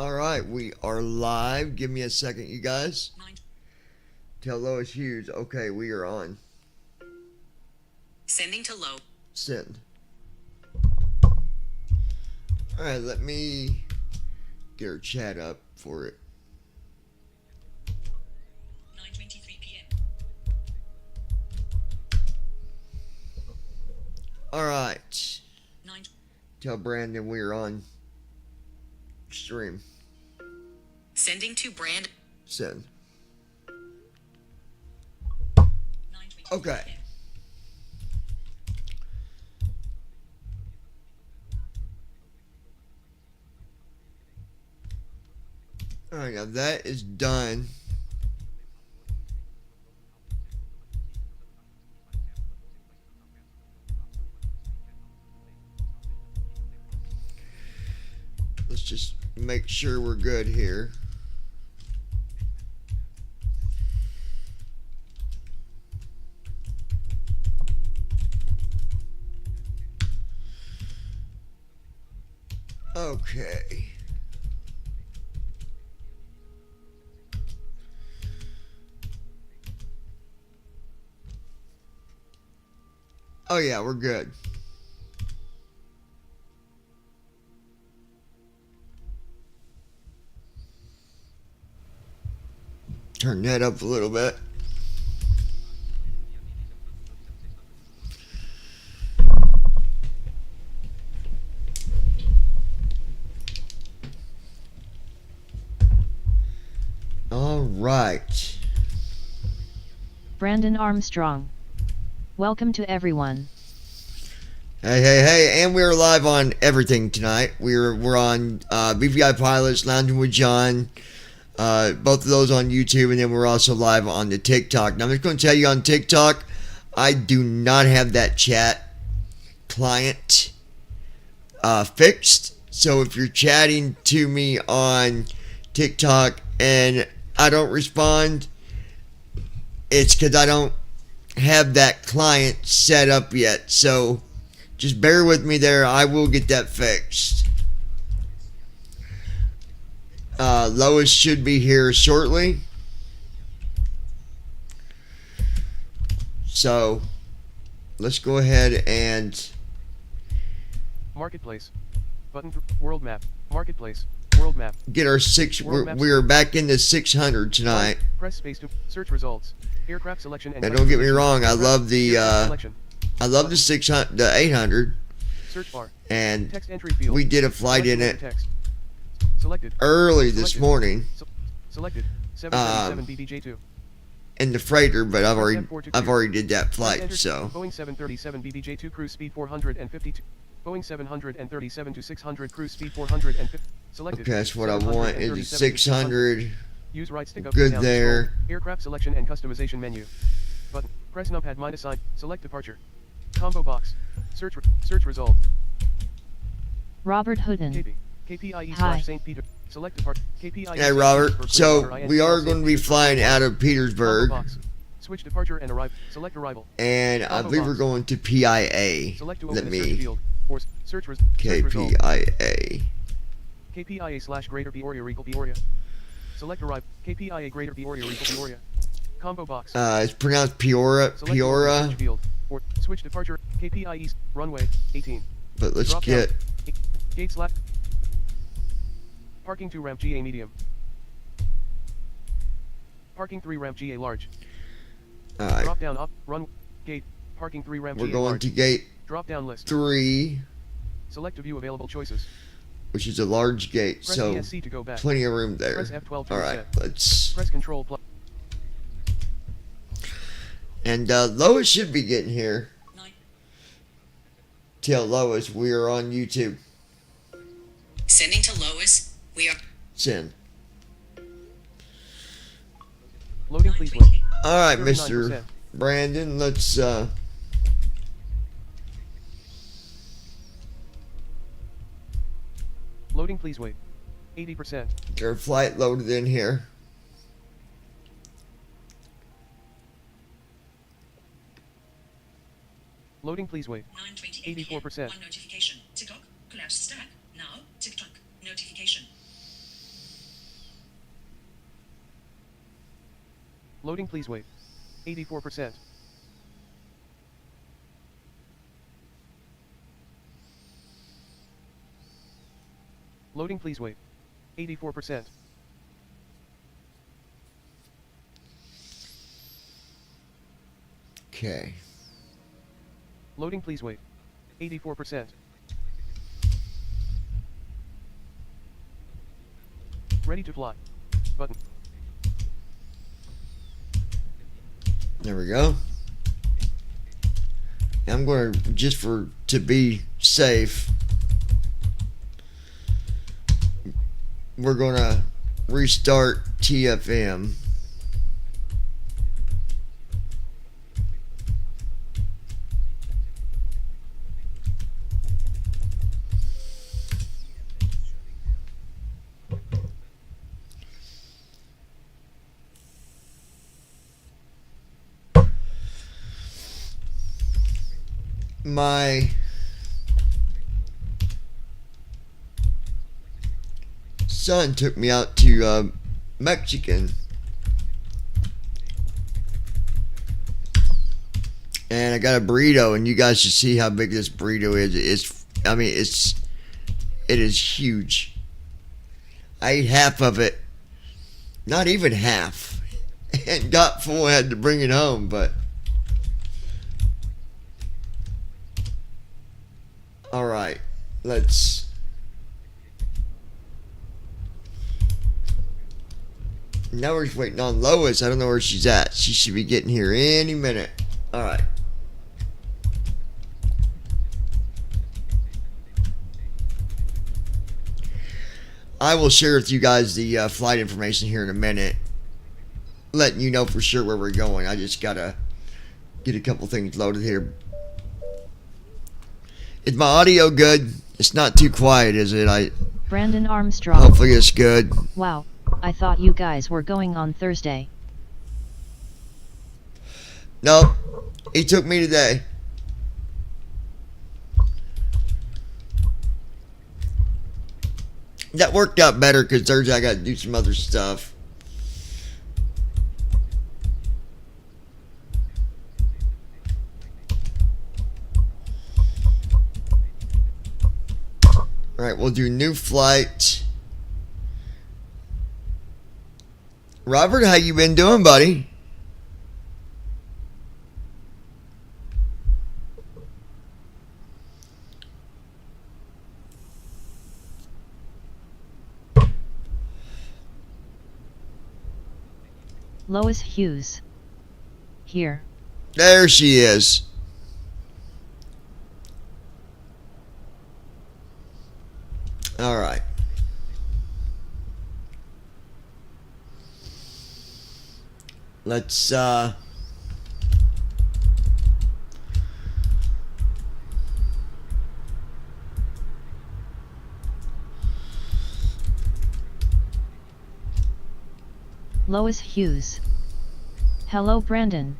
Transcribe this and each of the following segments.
Alright, we are live. Give me a second, you guys. Tell Lois Hughes. Okay, we are on. Sending to low. Send. Alright, let me get her chat up for it. 9:23 p.m. Alright. Tell Brandon we are on stream. Sending to Brand. Send. Okay. Alright, now that is done. Let's just make sure we're good here. Okay. Oh yeah, we're good. Turn that up a little bit. All right. Brandon Armstrong. Welcome to everyone. Hey, and we're live on everything tonight. We're on BVI Pilots, Lounging with John, both of those on YouTube, and then we're also live on the TikTok. Now I'm just going to tell you on TikTok, I do not have that chat client fixed. So if you're chatting to me on TikTok and I don't respond, it's because I don't have that client set up yet. So just bear with me there. I will get that fixed. Lois should be here shortly. So let's go ahead and Marketplace button. World map. Marketplace. World map. get our six. We're back into 600 tonight. Press space to search results. Aircraft selection and. And don't get me wrong, I love the 600, the 800, search bar. and Text entry field. we did a flight in it Text. Selected. early this morning Selected. 777 BBJ2. in the freighter, but I've already did that flight. So Boeing 737 BBJ2 cruise speed 452. Boeing 737 to 600 cruise speed 450. Selected. okay, that's what I want. Is it 600? Use right stick up Good down there. scroll. Aircraft selection and customization menu. Button. Press numpad minus sign. Select departure. Combo box. Search result. Robert Hooden. KP. KPIE Hi. / St. Peter. Select departure. KPIE. Hey Robert, so we are going to be flying out of Petersburg, Switch departure and arrive. Select arrival. and I believe we're going to PIA. Select to Let open a search me field. Or search result. KPIA. KPIA / greater Peoria equal Peoria. Select arrive. KPIA greater Peoria equal Peoria. Combo box. It's pronounced Peoria. Select Peoria. search field. Or switch departure. KPI East. Runway 18. But let's Drop get. down. Gates left. Parking 2 ramp GA medium. Parking 3 ramp GA large. All right. Drop down up. Run. Gate. Parking 3 ramp We're GA going large. to gate Drop down list. 3, Select to view available choices. which is a large gate, Press so ESC to go back. plenty of room there. Press F12 to All right, reset. let's. Press Control plus. And Lois should be getting here. Tell Lois we are on YouTube. Sending to Lois. We are. Send. Loading please wait. All right, 39%. Mr. Brandon, let's. Loading please wait. 80%. Get our flight loaded in here. Loading please wait. 9:28 84%. One notification. TikTok. Collapse stack. Now. TikTok. Notification. Loading, please wait. 84%. Loading, please wait. 84%. Okay. Loading, please wait. 84%. Ready to fly. Button. There we go. I'm going to, just to be safe, we're going to restart TFM. My son took me out to Mexican, and I got a burrito, and you guys should see how big this burrito is. It is huge. I ate half of it, not even half, and got full. I had to bring it home, but all right, let's. Now we're just waiting on Lois. I don't know where she's at. She should be getting here any minute. All right. I will share with you guys the flight information here in a minute, letting you know for sure where we're going. I just gotta get a couple things loaded here. Is my audio good? It's not too quiet, is it? Brandon Armstrong. Hopefully it's good. Wow, I thought you guys were going on Thursday. Nope, he took me today. That worked out better because Thursday I got to do some other stuff. Alright, we'll do new flight. Robert, how you been doing, buddy? Lois Hughes. Here. There she is. All right. Let's Lois Hughes. Hello, Brandon.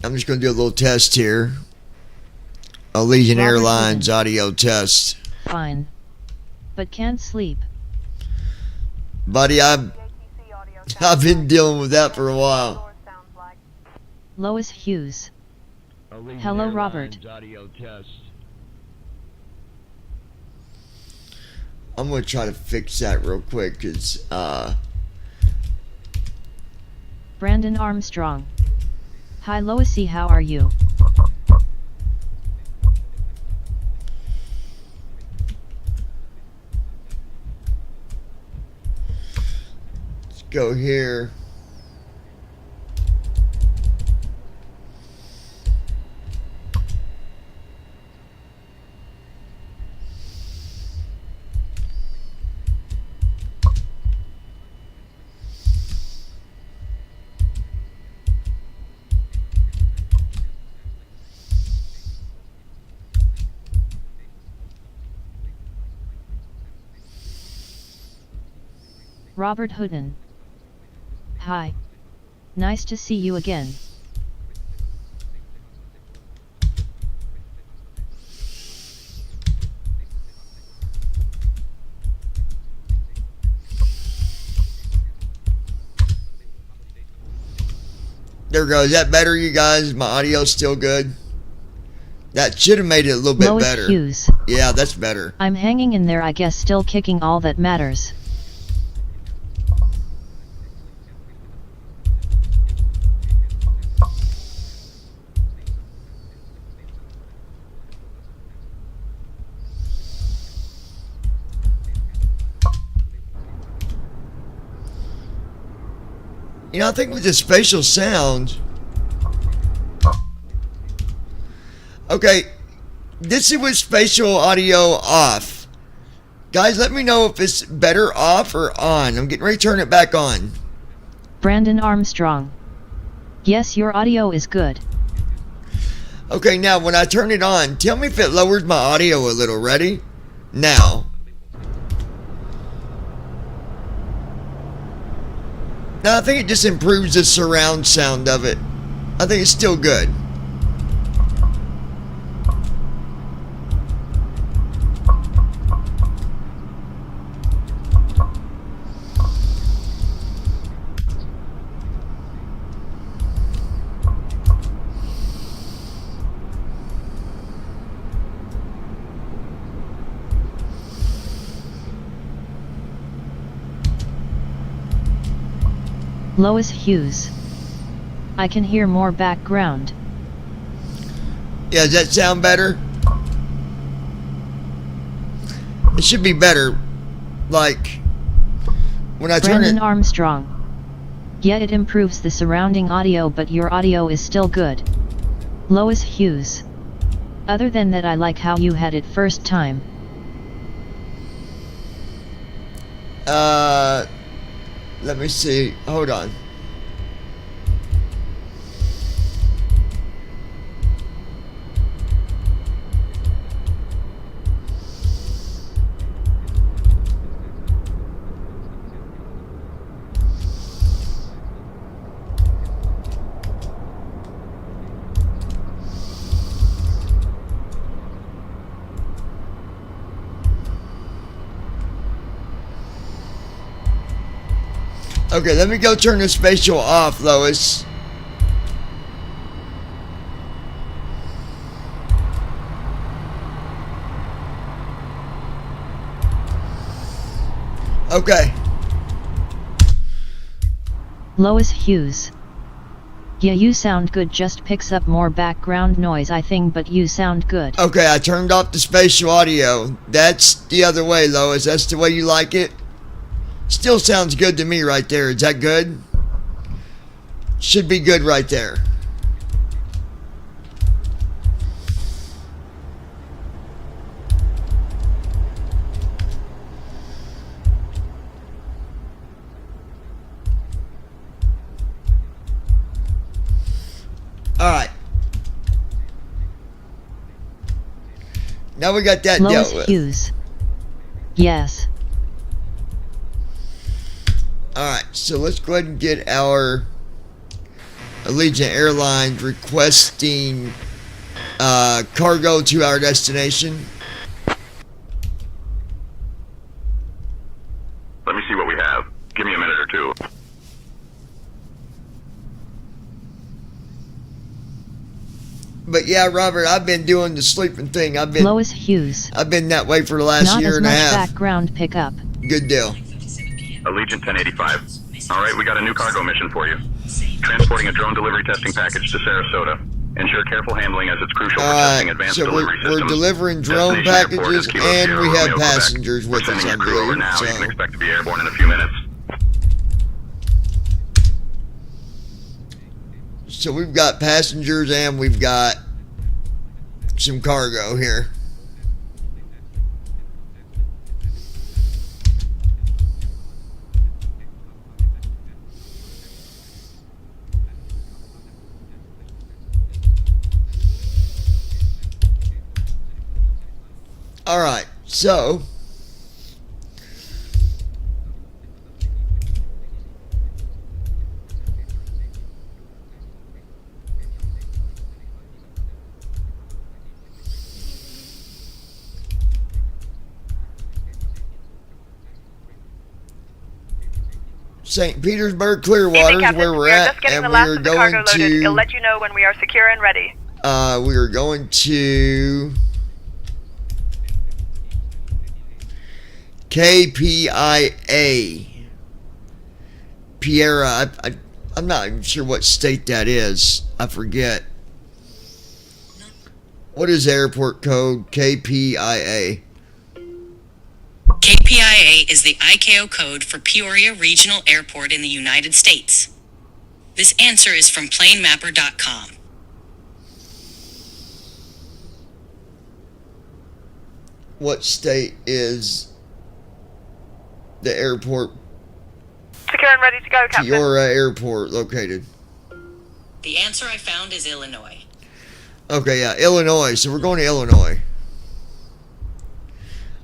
I'm just going to do a little test here. Allegiant Robert Airlines Hood. audio test. Fine. But can't sleep. Buddy, I've been dealing with that for a while. Lois Hughes. Allegiant Hello, Robert. Airlines audio test. I'm going to try to fix that real quick because Brandon Armstrong. Hi Loisy, how are you? let's go here. Robert Hooden. Hi. Nice to see you again. There we go. Is that better, you guys? My audio's still good? That should have made it a little bit Lois better. Hughes. Yeah, that's better. I'm hanging in there, I guess, still kicking all that matters. You know, I think with the spatial sound. Okay, this is with spatial audio off. Guys, let me know if it's better off or on. I'm getting ready to turn it back on. Brandon Armstrong. Yes, your audio is good. Okay, now when I turn it on, tell me if it lowers my audio a little. Ready? Now. No, I think it just improves the surround sound of it. I think it's still good. Lois Hughes. I can hear more background. Yeah, does that sound better? It should be better. Like, when I turn Brandon it... Armstrong. Yeah, it improves the surrounding audio, but your audio is still good. Lois Hughes. Other than that, I like how you had it first time. Let me see. Hold on. Okay, let me go turn the spatial off, Lois. Okay. Lois Hughes. Yeah, you sound good, just picks up more background noise, I think, but you sound good. Okay, I turned off the spatial audio. That's the other way, Lois. That's the way you like it? Still sounds good to me right there. Is that good? Should be good right there. Alright. Now we got that Lois dealt with. Hughes. Yes. Alright, so let's go ahead and get our Allegiant Airlines requesting cargo to our destination. Let me see what we have. Give me a minute or two. But yeah, Robert, I've been doing the sleeping thing. I've been Lois Hughes. that way for the last Not year as and a much half. background pickup. Good deal. Allegiant 1085. All right, we got a new cargo mission for you. Transporting a drone delivery testing package to Sarasota. Ensure careful handling as it's crucial for testing advanced So delivery we're systems. delivering drone Destination airport packages is Kilo and Sierra we have Romeo, Quebec. passengers We're with us, sending I a crew over believe. now. You can So. expect to be airborne in a few minutes. So we've got passengers and we've got some cargo here. All right, so St. Petersburg, Evening, Clearwater is Captain. where we're We are at, just getting and the we last are of the cargo going loaded. It'll to. let you know when we are secure and ready. We are going to KPIA. Piera. I'm not even sure what state that is. I forget. What is the airport code? KPIA. KPIA is the ICAO code for Peoria Regional Airport in the United States. This answer is from planemapper.com. What state is the airport? Secure and ready to go, Captain. Peoria Airport located. The answer I found is Illinois. Okay, yeah, Illinois. So we're going to Illinois.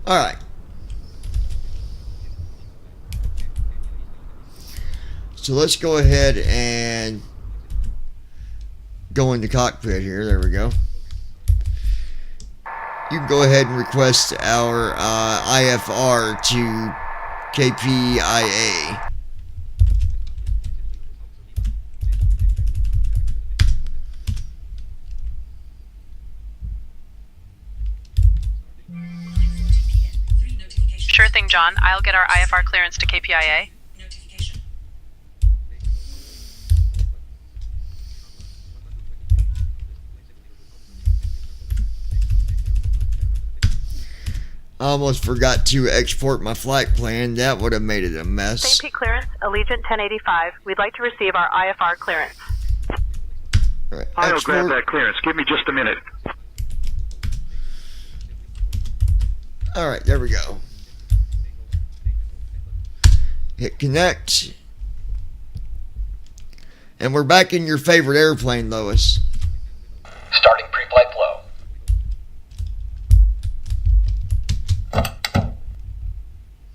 All right. So let's go ahead and go into cockpit here. There we go. You can go ahead and request our IFR to KPIA. Sure thing, John. I'll get our IFR clearance to KPIA. Notification. I almost forgot to export my flight plan. That would have made it a mess. St. Pete clearance, Allegiant 1085. We'd like to receive our IFR clearance. All right, I'll grab export. that clearance. Give me just a minute. All right, there we go. Hit connect. And we're back in your favorite airplane, Lois. Starting pre-flight flow.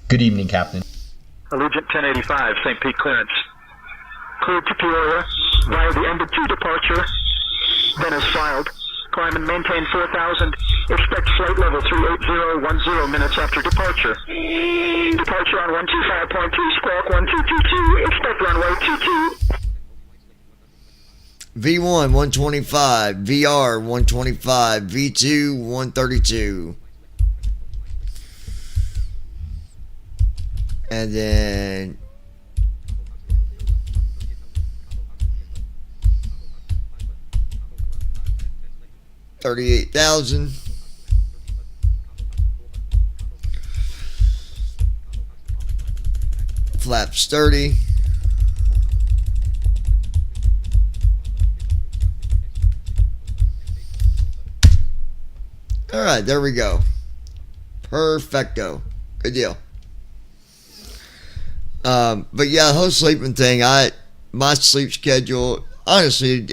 Good evening, Captain. Allegiant 1085, St. Pete clearance. Cleared to Peoria via the end of 2 departure. Then as filed. Climb and maintain 4,000. Expect flight level 38010 minutes after departure. Departure on 125.2, squawk 1222. Expect runway 22. V1 125, VR 125, V2 132. And then $38,000. Flaps 30. All right, there we go. Perfecto. Good deal. But yeah, the whole sleeping thing, my sleep schedule, honestly,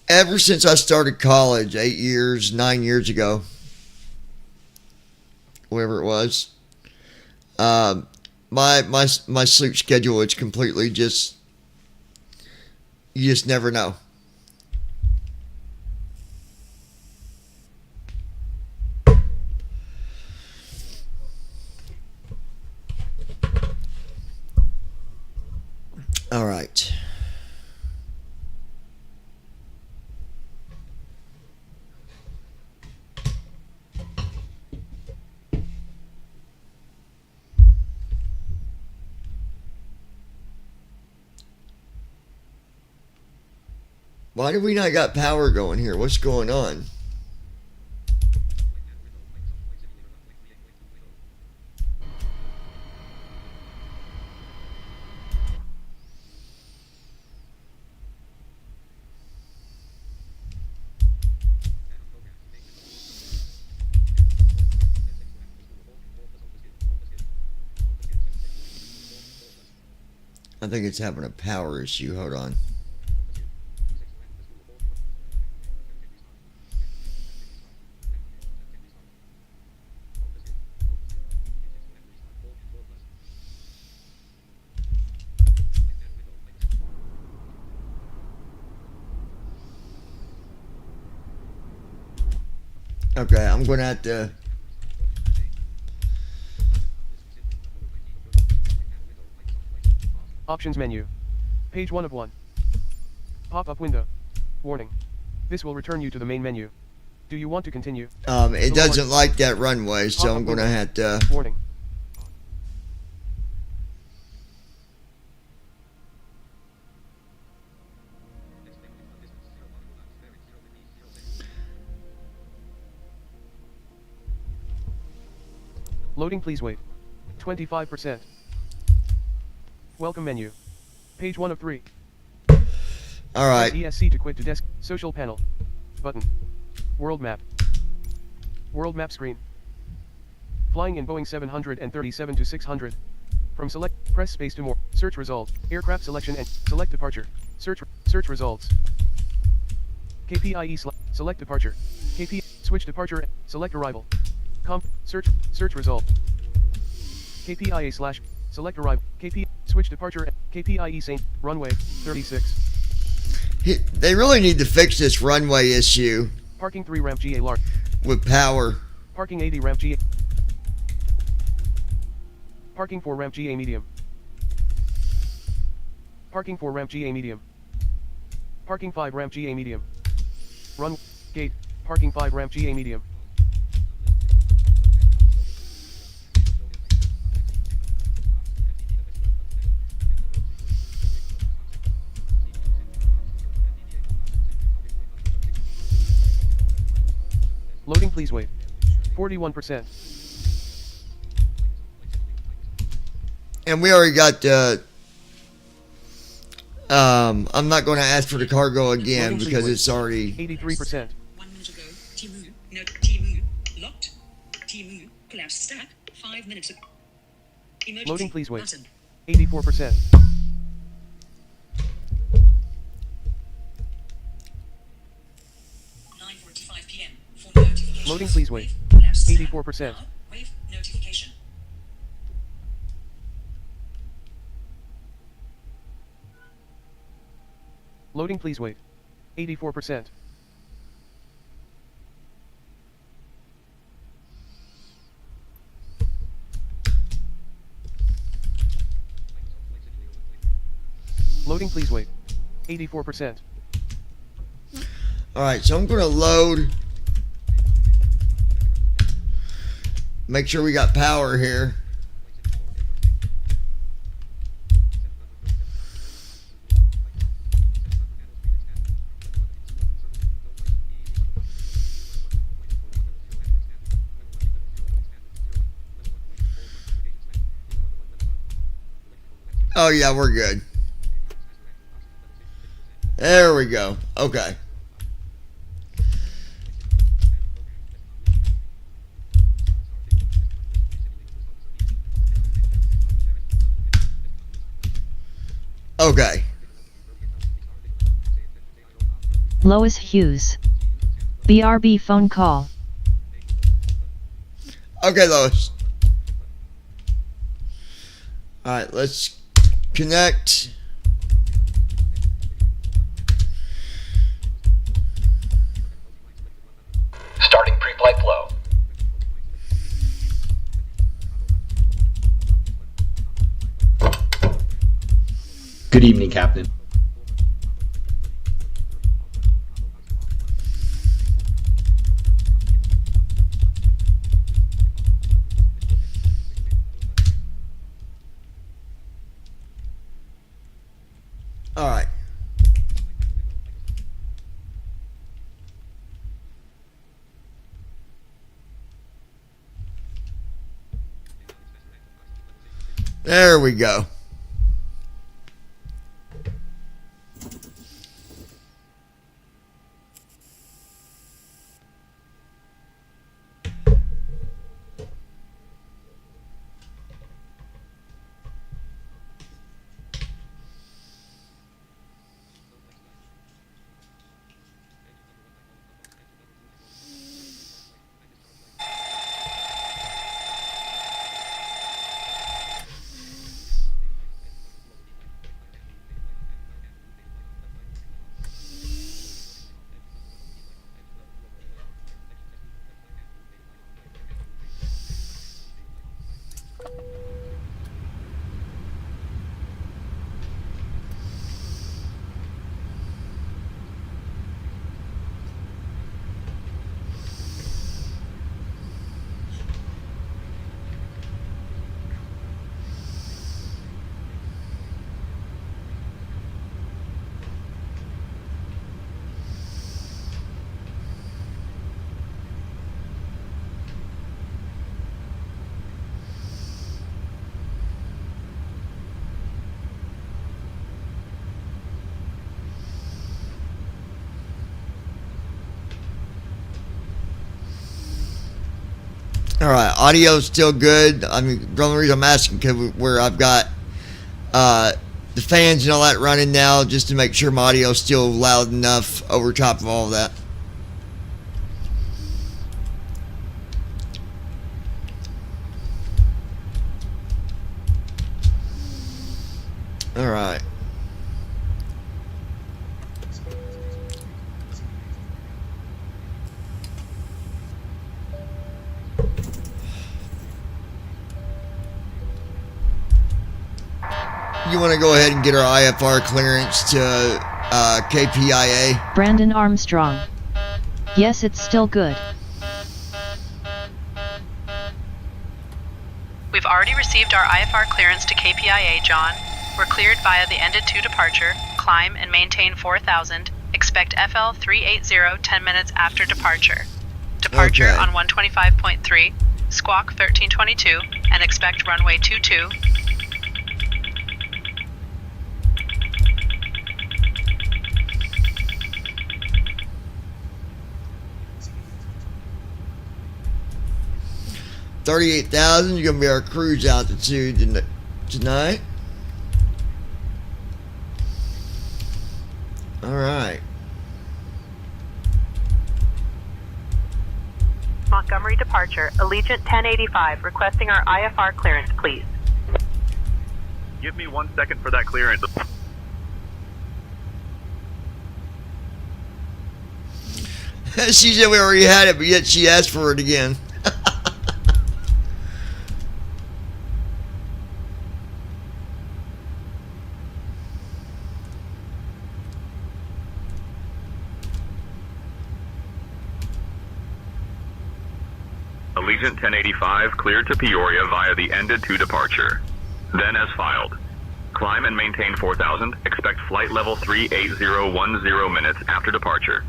ever since I started college 9 years ago, whatever it was, my sleep schedule is completely just, you just never know. All right. Why do we not got power going here? What's going on? I think it's having a power issue. Hold on. Okay, I'm going to have to Options menu. Page 1 of 1. Pop-up window. Warning. This will return you to the main menu. Do you want to continue? It doesn't like that runway, so Pop-up I'm gonna window. have to. Warning. Loading, please wait. 25%. Welcome menu. Page 1 of 3. All right. ESC to quit to desk. Social panel. Button. World map. World map screen. Flying in Boeing 737 to 600. From select, press space to more. Search result. Aircraft selection and select departure. Search results. KPIE select departure. Switch departure. Select arrival. Search result. KPIA slash select arrival. Switch departure. KPIE Saint runway 36. They really need to fix this runway issue Parking 3 ramp GA large. with power. Parking 80 ramp GA. Parking 4 ramp GA medium. Parking 4 ramp GA medium. Parking 5 ramp GA medium. Run gate. Parking 5 ramp GA medium. Loading, please wait. 41%. And we already got the. I'm not going to ask for the cargo again Loading, please because wait. it's already. 83%. 1 minute ago, Timu, no, Timu, locked, Timu, collapsed stack, 5 minutes ago. Emergency Loading, please wait. button. 84%. PM for notification. Loading, please wait. Wave, collapsed stack. 84%. Now, wave, notification. Loading, please wait. 84%. Loading, please wait. 84%. All right, so I'm going to load. Make sure we got power here. Oh yeah, we're good. There we go. Okay. Okay. Lois Hughes. BRB phone call. Okay, Lois. All right, let's connect. Starting pre-flight flow. Good evening, Captain. All right. There we go. Alright, audio's still good. I mean, the only reason I'm asking because where I've got the fans and all that running now, just to make sure my audio's still loud enough over top of all of that. Alright. You want to go ahead and get our IFR clearance to KPIA? Brandon Armstrong. Yes, it's still good. We've already received our IFR clearance to KPIA, John. We're cleared via the ended 2 departure. Climb and maintain 4,000. Expect FL 380 10 minutes after departure. Departure Okay. on 125.3, squawk 1322, and expect runway 22. $38,000. You're gonna be our cruise altitude tonight. All right. Montgomery departure, Allegiant 1085, requesting our IFR clearance, please. Give me 1 second for that clearance. She said we already had it, but yet she asked for it again. Allegiant 1085 cleared to Peoria via the ended 2 departure. Then as filed. Climb and maintain 4,000. Expect flight level 38010 minutes after departure.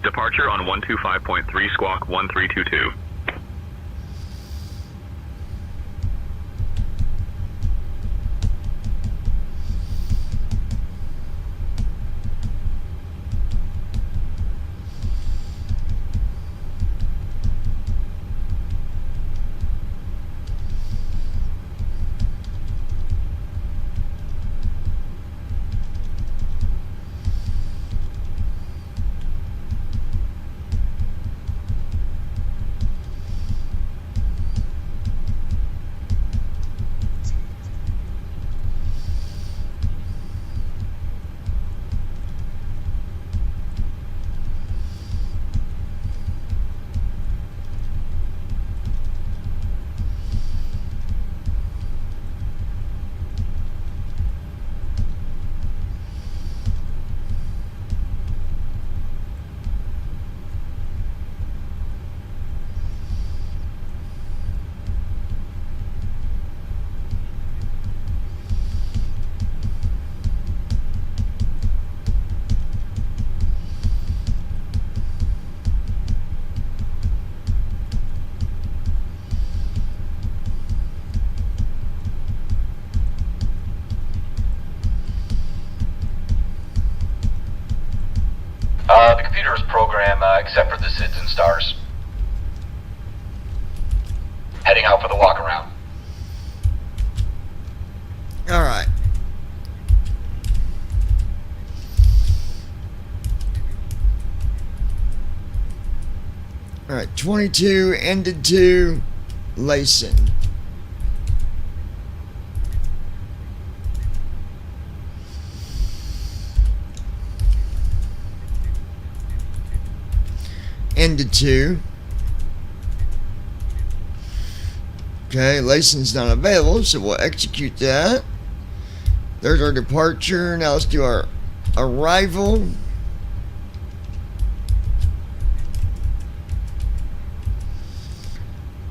Departure on 125.3 squawk 1322. The computer is programmed except for the SIDS and stars. Heading out for the walk around. All right. All right. 22 ended 2, Layson. Ended 2. Okay, Layson's not available, so we'll execute that. There's our departure. Now let's do our arrival.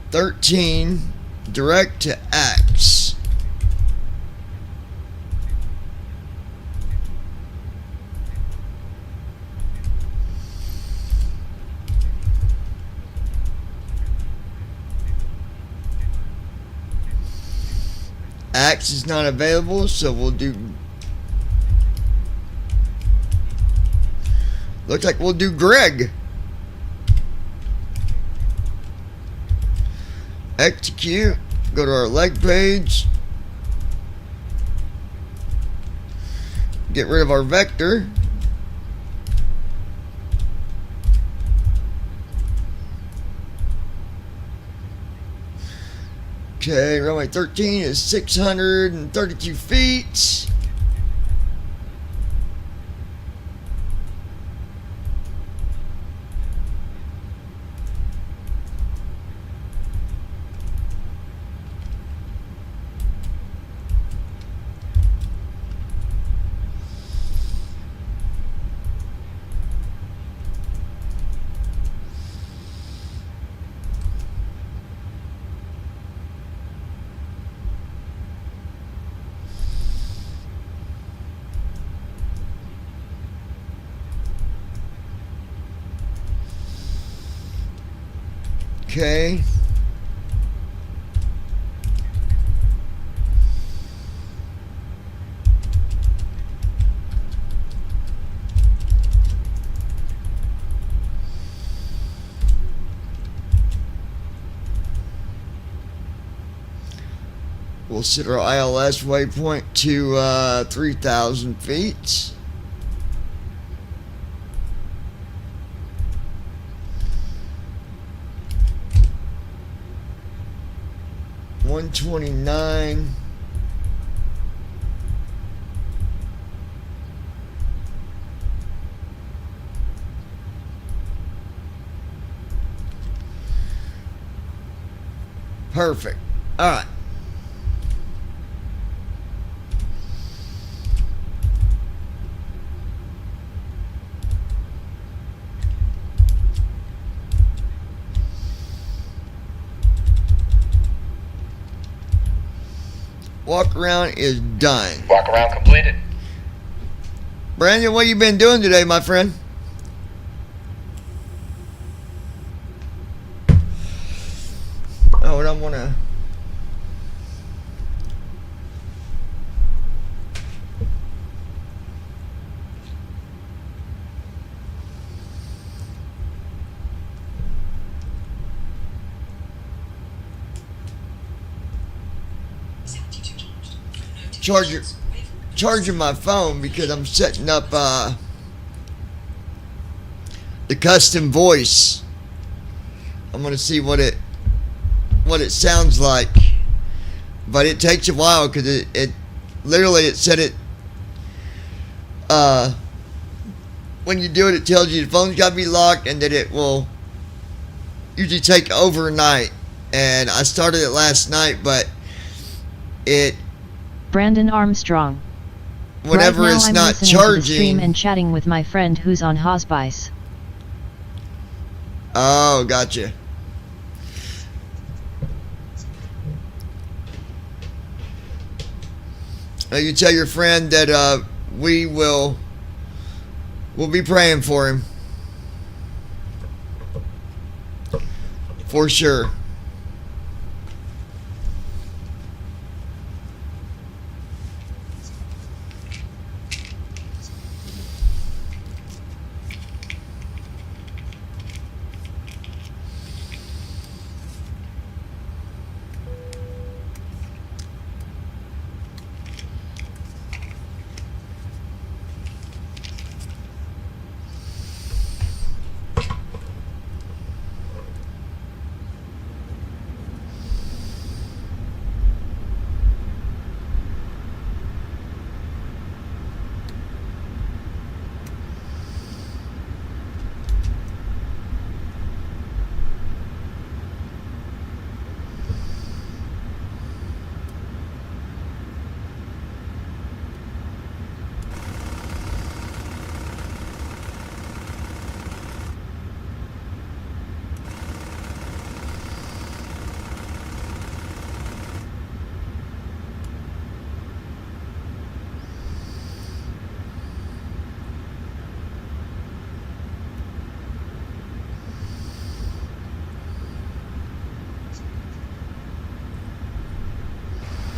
$13, direct to Axe. Axe is not available, so we'll do. Looks like we'll do Greg. Execute. Go to our leg page. Get rid of our vector. Okay, runway 13 is 632 feet. Okay. We'll set our ILS waypoint to 3,000 feet. $129. Perfect. All right. Walk around is done. Walk around completed. Brandon, what you been doing today, my friend? Oh, and I want to... charging my phone because I'm setting up the custom voice. I'm gonna see what it sounds like, but it takes a while because it literally it said it when you do it, it tells you the phone's got to be locked and that it will usually take overnight. And I started it last night, but it Brandon Armstrong. whenever right now it's I'm not listening to the stream charging. and chatting with my friend who's on hospice. Oh, gotcha. You tell your friend that we'll be praying for him for sure.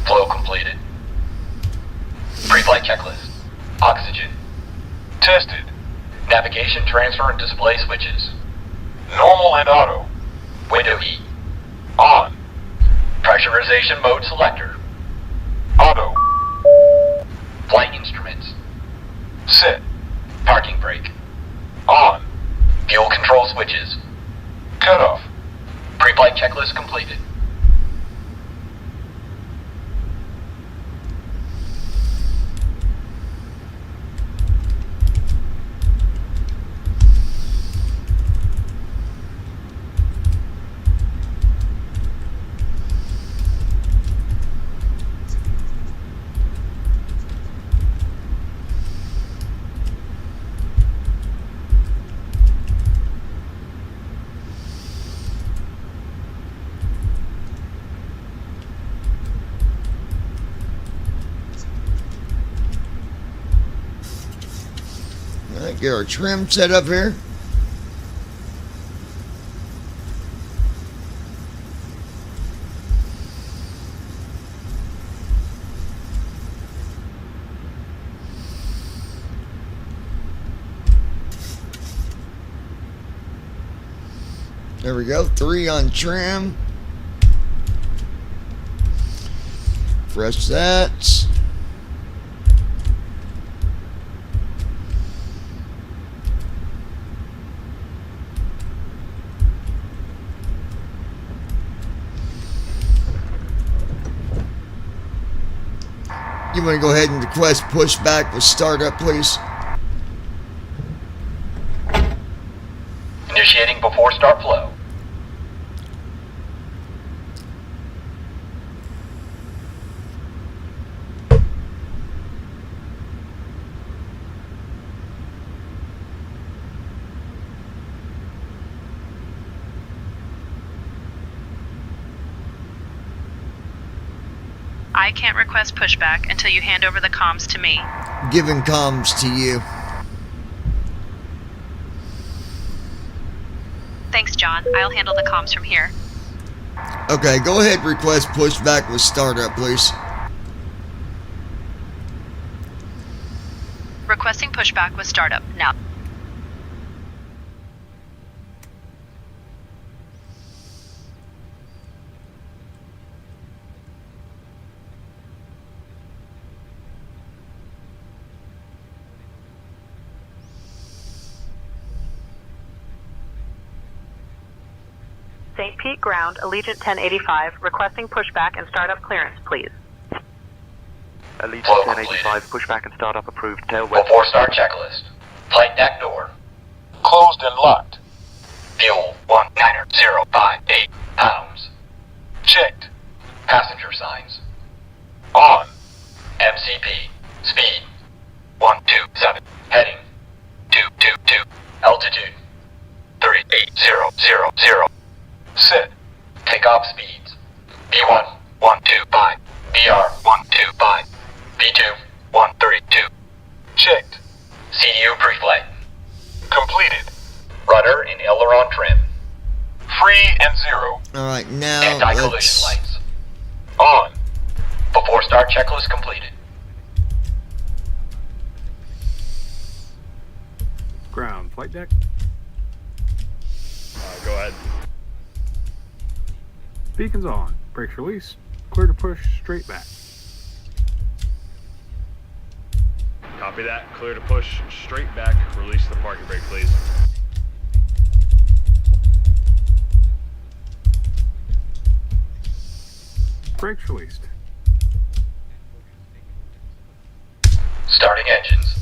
Flow completed. Pre-flight checklist. Oxygen. Tested. Navigation, transfer, and display switches. Normal and auto. Window heat. On. Pressurization mode selector. Auto. Flight instruments. Sit. Parking brake. On. Fuel control switches. Cut off. Pre-flight checklist completed. Alright, get our trim set up here. There we go, 3 on trim. Press that. You want to go ahead and request pushback with startup, please? Initiating before start flow. I can't request pushback until you hand over the comms to me. Giving comms to you. Thanks, John. I'll handle the comms from here. Okay, go ahead, request pushback with startup, please. Requesting pushback with startup now. St. Pete Ground, Allegiant 1085, requesting pushback and startup clearance, please. Allegiant Flow 1085, pushback and startup approved. Tailwind. Before start checklist. Flight deck door. Closed and locked. Fuel 19058 pounds. Checked. Passenger signs. On. MCP. Speed 127. Heading 222. Altitude 38,000. Sit. Takeoff speeds. B1 125. BR 125. B2 132. Checked. CU pre-flight. Completed. Rudder and aileron trim. Free and zero. Alright, now Anti-collision let's... lights. On. Before start checklist completed. Ground, flight deck. Go ahead. Beacons on. Brakes release. Clear to push straight back. Copy that. Clear to push straight back. Release the parking brake, please. Brakes released. Starting engines.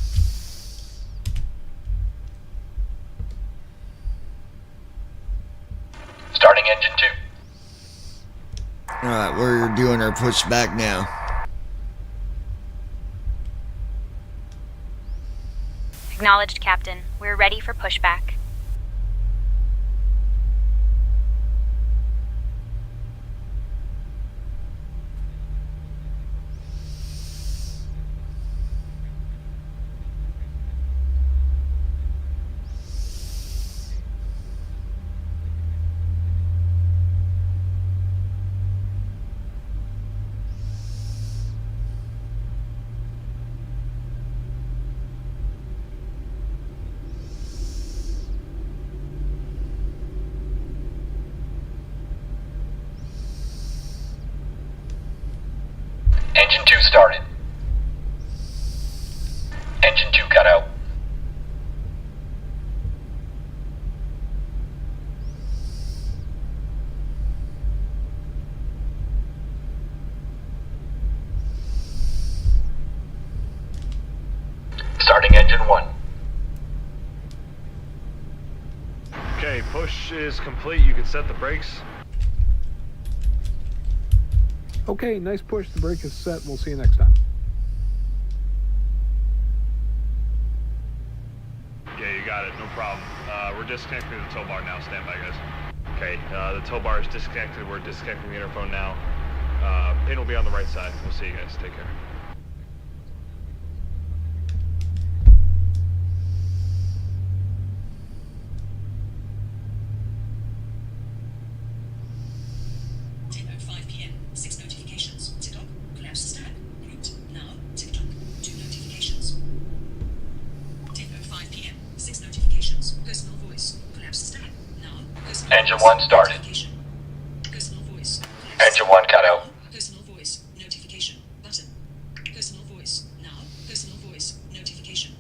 Starting engine 2. Alright, we're doing our pushback now. Acknowledged, Captain. We're ready for pushback. Okay, push is complete. You can set the brakes. Okay, nice push. The brake is set. We'll see you next time. Yeah, you got it. No problem. We're disconnecting the tow bar now. Stand by, guys. Okay, the tow bar is disconnected. We're disconnecting the interphone now. Pin will be on the right side. We'll see you guys. Take care. Engine 1 started. Engine 1 cut out. Personal voice notification button. Personal voice now. Personal voice notification.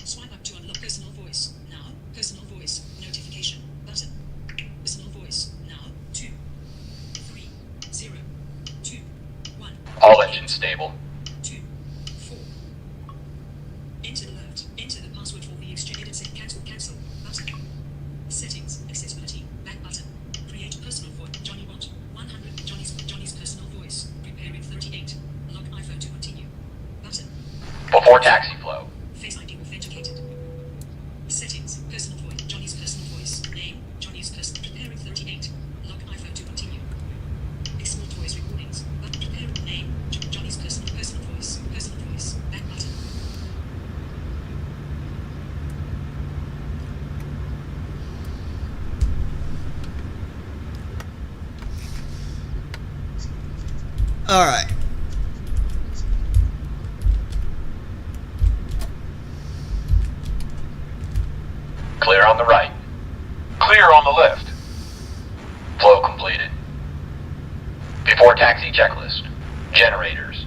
Swipe up to unlock personal voice now. Personal voice notification button. Personal voice now. 2 3 0 2 1. All engines stable. 2 4. Enter alert. Enter the password for the exchange. Cancel button. Settings accessibility back button. Create personal voice. Johnny Watt 100. Johnny's personal voice. Preparing 38. Lock iPhone to continue. Button. Before taxi flow. Face ID authenticated. Settings. Personal voice. Johnny's personal voice. Name. Johnny's person. Preparing 38. Lock iPhone to continue. Export voice recordings. Button. Prepare name. Johnny's personal voice. Personal voice. Back button. All right. Clear on the right. Clear on the left. Flow completed. Before taxi checklist. Generators.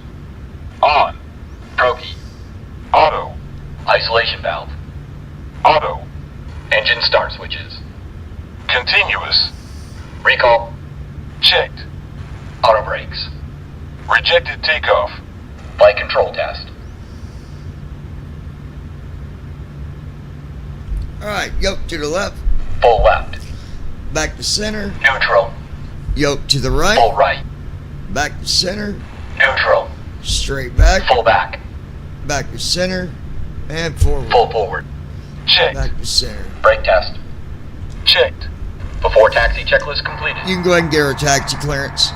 On. Progi. Auto. Isolation valve. Auto. Engine start switches. Continuous. Recall. Checked. Auto brakes. Rejected takeoff. Flight control test. All right. Yoke to the left. Full left. Back to center. Neutral. Yoke to the right. Full right. Back to center. Neutral. Straight back. Full back. Back to center. And forward. Full forward. Checked. Back to center. Brake test. Checked. Before taxi checklist completed. You can go ahead and get our taxi clearance.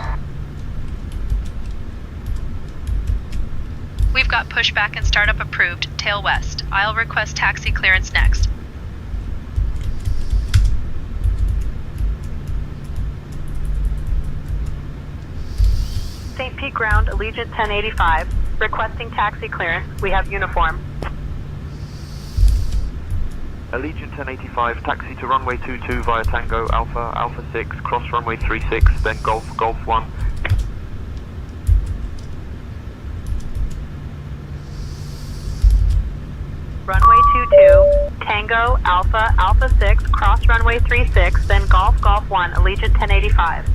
We've got pushback and startup approved, tail west. I'll request taxi clearance next. St. Pete ground, Allegiant 1085. Requesting taxi clearance. We have uniform. Allegiant 1085, taxi to runway 22 via Tango Alpha, Alpha 6, cross runway 36, then Golf, Golf 1. Runway 22, Tango Alpha, Alpha 6, cross runway 36, then Golf, Golf 1, Allegiant 1085.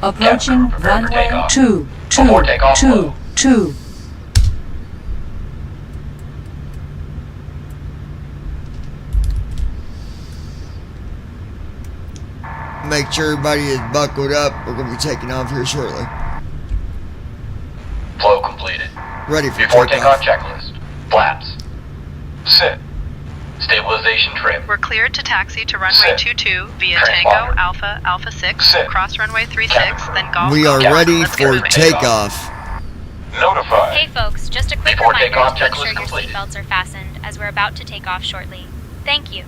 Approaching runway 2, 2, Before takeoff 2, flow. 2. Make sure everybody is buckled up. We're going to be taking off here shortly. Flow completed. Ready for Before takeoff. takeoff checklist. Flaps. Sit. Stabilization trim. We're cleared to taxi to runway Sit. 22 via Transponder. Tango Alpha, Alpha 6, Sit. cross runway 36, Captain. then Golf, We Golf are 1. ready Let's for go. takeoff. Notified. Hey folks, just a quick Before reminder takeoff, to make checklist sure your completed. seatbelts are fastened as we're about to take off shortly. Thank you.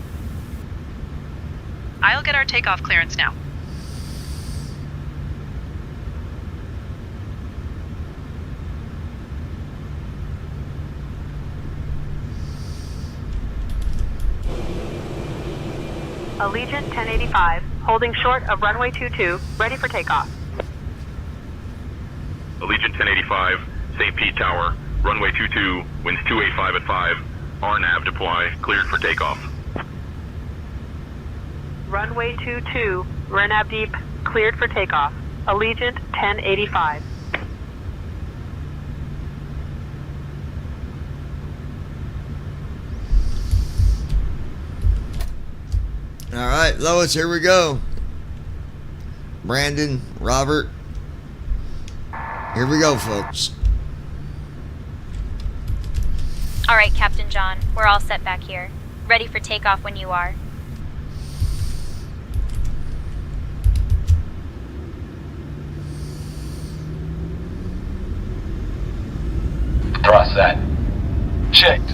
I'll get our takeoff clearance now. Allegiant 1085, holding short of runway 22, ready for takeoff. Allegiant 1085, St. Pete Tower, runway 22, winds 285 at 5, RNAV deploy, cleared for takeoff. Runway 22, RNAV deep, cleared for takeoff. Allegiant 1085. All right, Lois, here we go. Brandon, Robert. Here we go, folks. All right, Captain John. We're all set back here. Ready for takeoff when you are. Thrust set. Checked.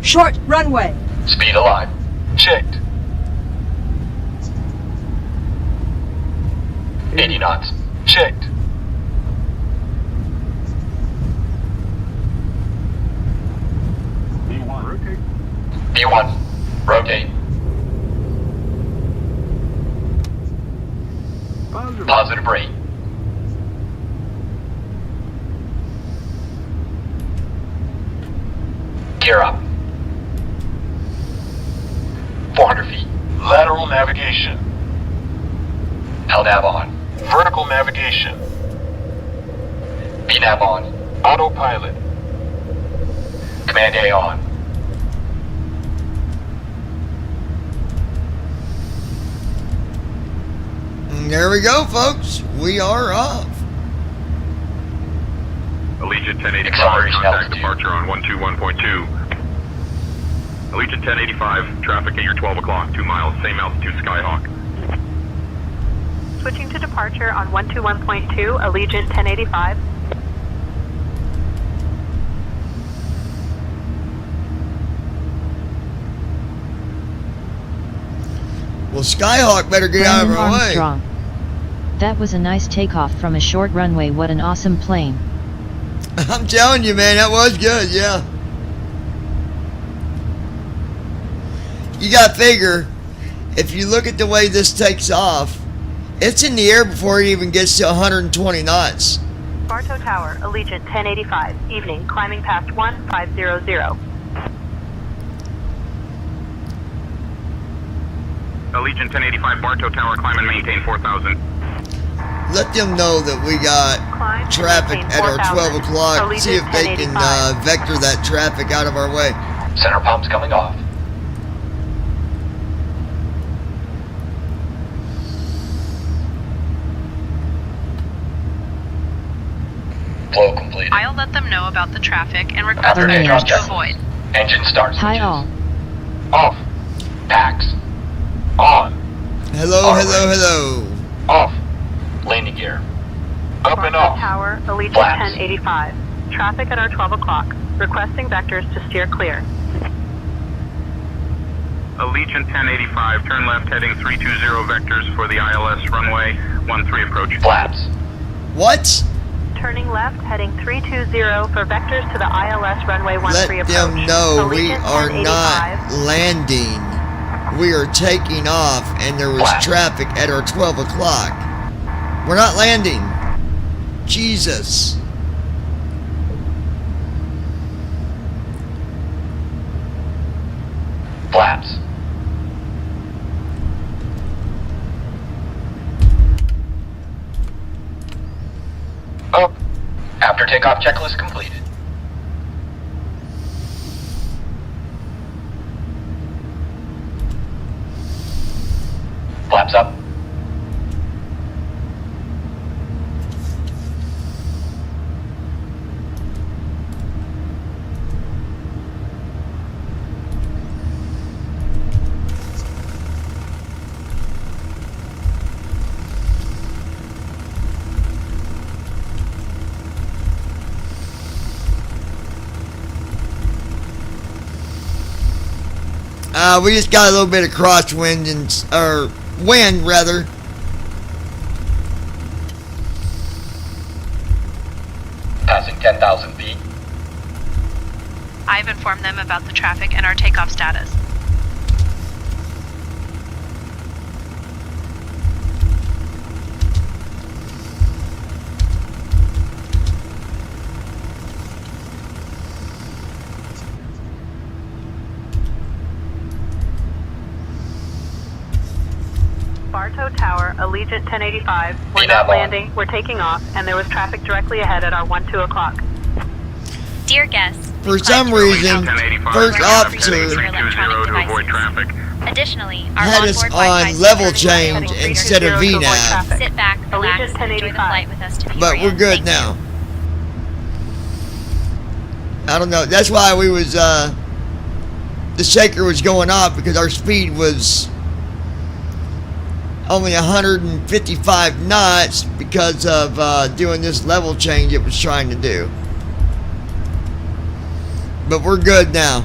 Short runway. Speed alive. Checked. 80 knots. Checked. B1. Rotate. B1. Rotate. Positive rate. Gear up. 400 feet. Lateral navigation. LNAV on. Vertical navigation. VNAV on. Autopilot. Command A on. And there we go, folks. We are off. Allegiant 1085, Acceleration contact altitude. departure on 121.2. Allegiant 1085, traffic at your 12 o'clock, 2 miles, same altitude Skyhawk. Switching to departure on 121.2, Allegiant 1085. Well, Skyhawk better get out of Brandon our way. Armstrong. That was a nice takeoff from a short runway. What an awesome plane. I'm telling you, man, that was good, yeah. You gotta figure, if you look at the way this takes off, it's in the air before it even gets to 120 knots. Bartow Tower, Allegiant 1085, evening, climbing past 1500. Allegiant 1085, Bartow Tower, climb and maintain 4,000. Let them know that we got Climb traffic and at our maintain 12 o'clock. Allegiant See if they can 1085. vector that traffic out of our way. Center pump's coming off. Flow completed. I'll let them know about the traffic and request After Verniers. takeoff vectors to check. avoid. Engine start Hi switches. all. Off. Packs. On. Hello, All hello, right. hello. Off. Landing gear. Up and Bartow off. Tower, Allegiant Flaps. 1085. Traffic at our 12 o'clock. Requesting vectors to steer clear. Allegiant 1085, turn left heading 320 vectors for the ILS runway 13 approach. Flaps. What? Turning left, heading 320 for vectors to the ILS runway 13 Let approach. them know we Allegiant are 1085. not landing. We are taking off, and there was Flaps. traffic at our 12 o'clock. We're not landing. Jesus. Flaps. Up. After takeoff checklist completed. Flaps up. We just got a little bit of crosswind or wind rather. Passing 10,000 feet. I've informed them about the traffic and our takeoff status. Bartow Tower, Allegiant 1085. We're VNAV not on. landing, we're taking off, and there was traffic directly ahead at our 12 o'clock. Dear guests, For some reason, first officer to avoid traffic. additionally, our had us onboard Wi-Fi on level security change level instead of greater VNAV. Sit back, relax, and enjoy the flight with us to Peoria. But we're good now. I don't know. That's why we was the shaker was going off, because our speed was only 155 knots because of doing this level change it was trying to do. But we're good now.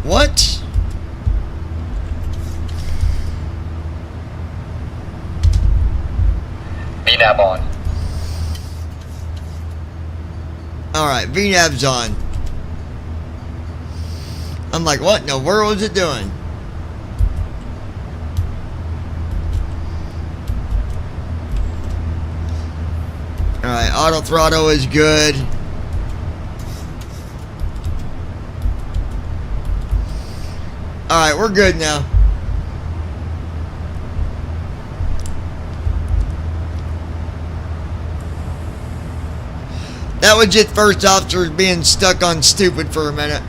What? VNAV on. Alright, VNAV's on. I'm like, what in the world is it doing? Alright, auto throttle is good. Alright, we're good now. That was just first officers being stuck on stupid for a minute.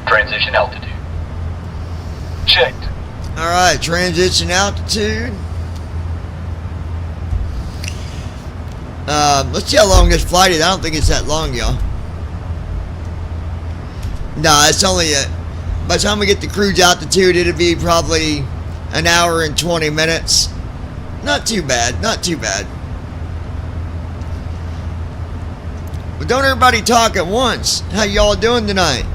Transition altitude. Checked. Alright, transition altitude. Let's see how long this flight is. I don't think it's that long, y'all. Nah, it's only by the time we get to cruise altitude, it'll be probably an hour and 20 minutes. Not too bad, not too bad. But don't everybody talk at once. How y'all doing tonight?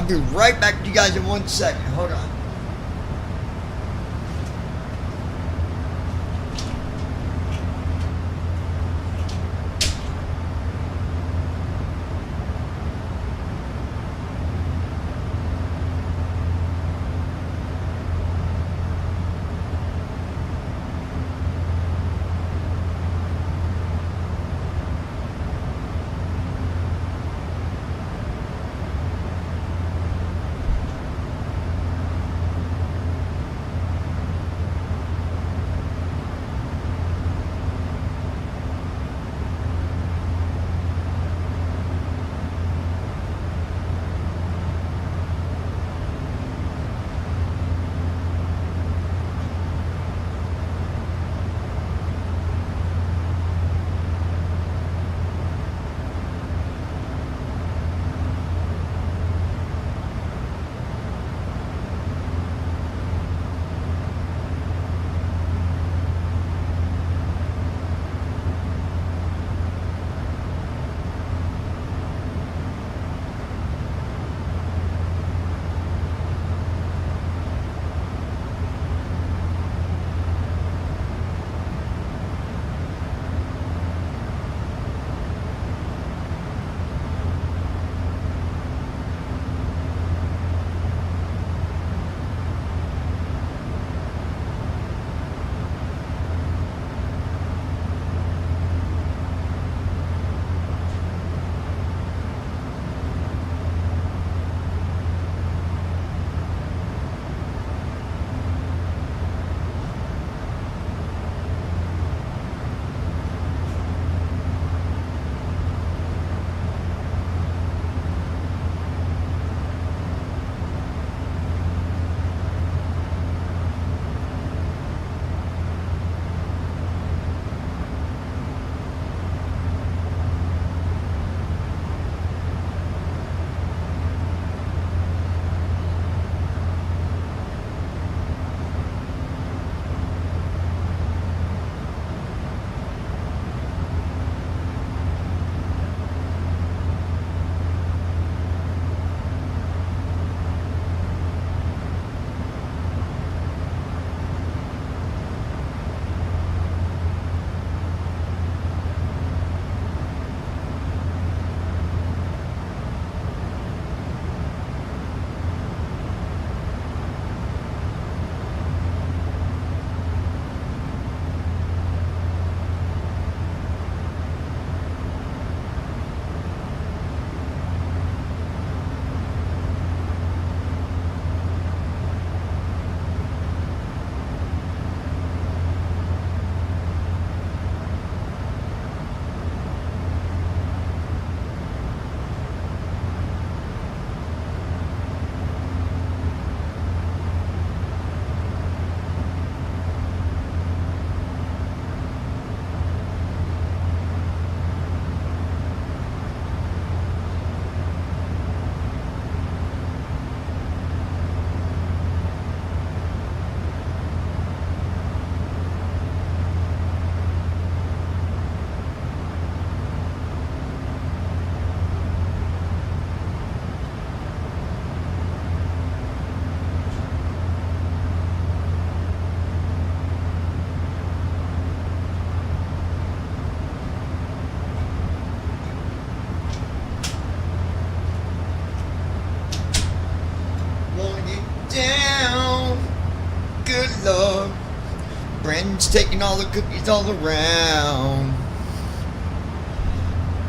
be right back to you guys in 1 second. Hold on. Lord. Brandon's taking all the cookies all around.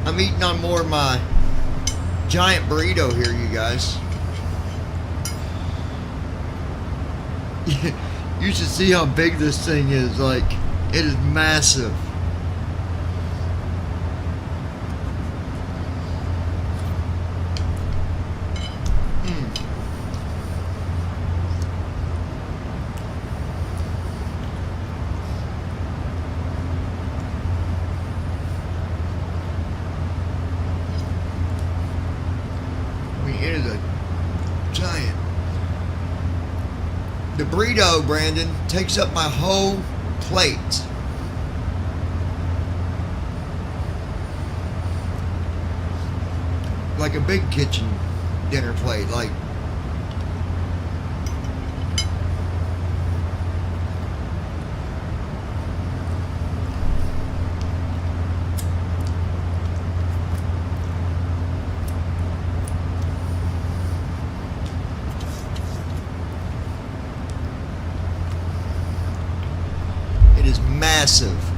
I'm eating on more of my giant burrito here, you guys. You should see how big this thing is. Like, it is massive. It is a giant. The burrito, Brandon, takes up my whole plate. Like a big kitchen dinner plate. Like, is massive.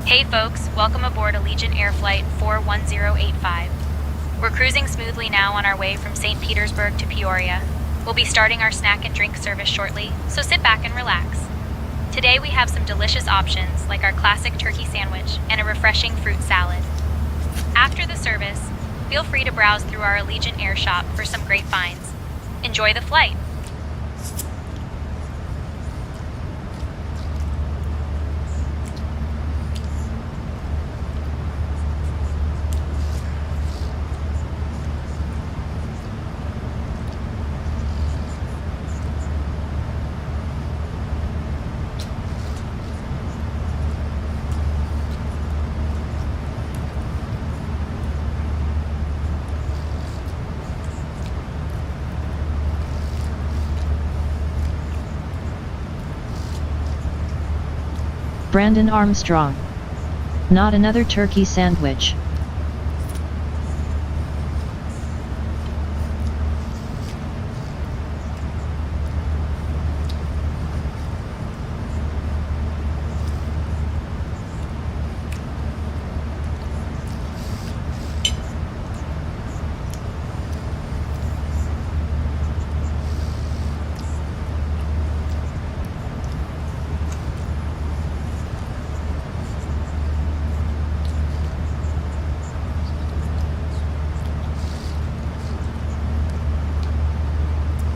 Hey folks, welcome aboard Allegiant Air Flight 41085. We're cruising smoothly now on our way from St. Petersburg to Peoria. We'll be starting our snack and drink service shortly, so sit back and relax. Today we have some delicious options like our classic turkey sandwich and a refreshing fruit salad. After the service, feel free to browse through our Allegiant Air shop for some great finds. Enjoy the flight! Brandon Armstrong. Not another turkey sandwich.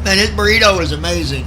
Man, his burrito is amazing.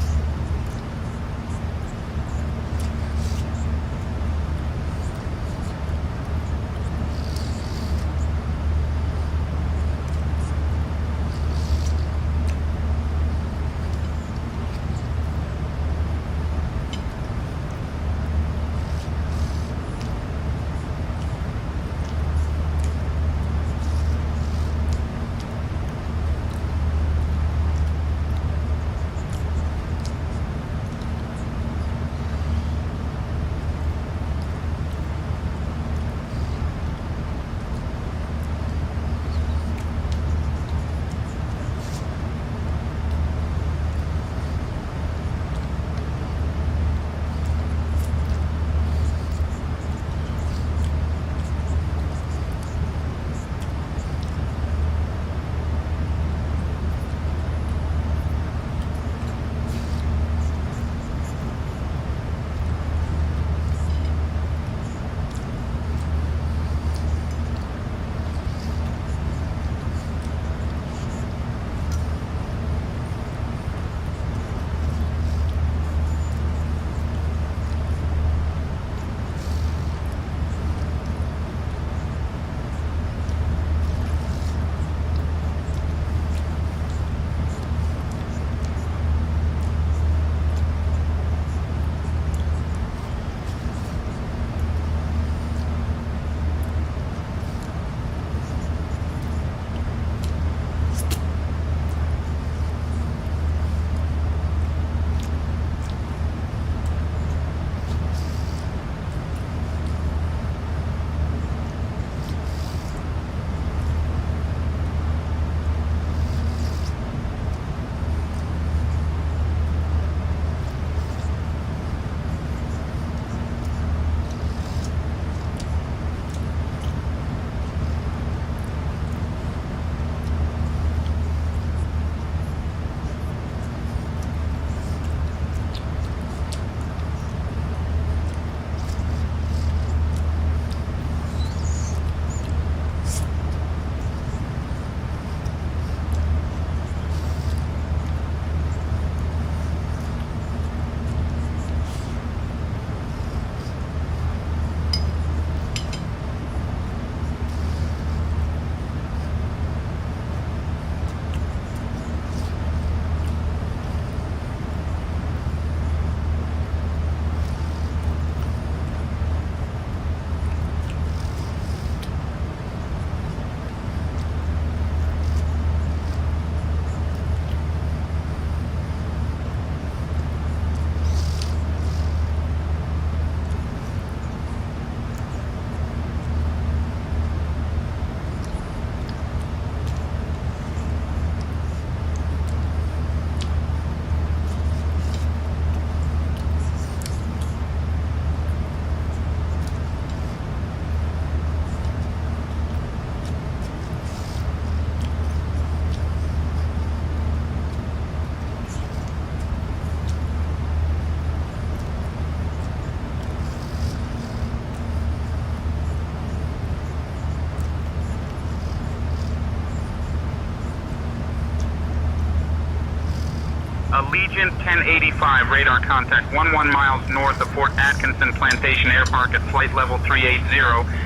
Allegiant 1085, radar contact 11 miles north of Fort Atkinson Plantation Air Park at flight level 380,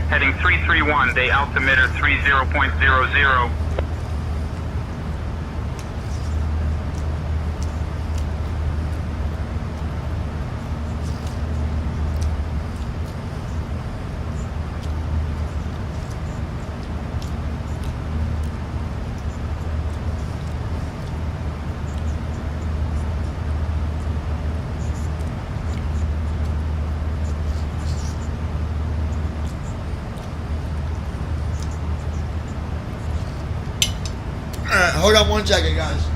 heading 331, day altimeter 30.00. Alright, hold on 1 second, guys.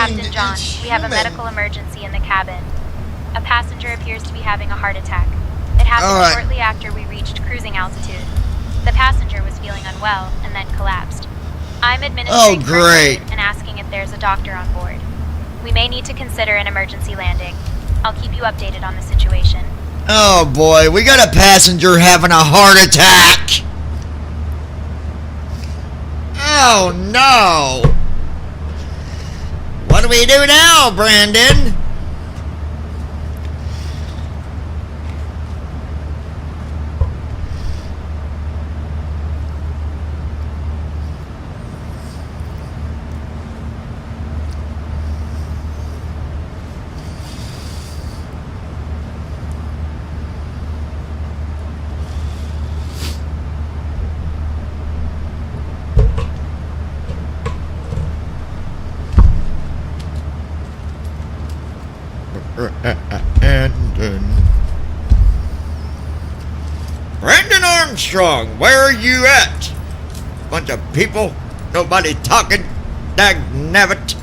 Captain John, it's we have a human. medical emergency in the cabin. A passenger appears to be having a heart attack. It happened All right. shortly after we reached cruising altitude. The passenger was feeling unwell and then collapsed. I'm administering first great. aid and asking if there's a doctor on board. We may need to consider an emergency landing. I'll keep you updated on the situation. Oh boy, we got a passenger having a heart attack. Oh no. What do we do now, Brandon? Brandon Armstrong, where are you at? Bunch of people, nobody talking. Dag nabbit.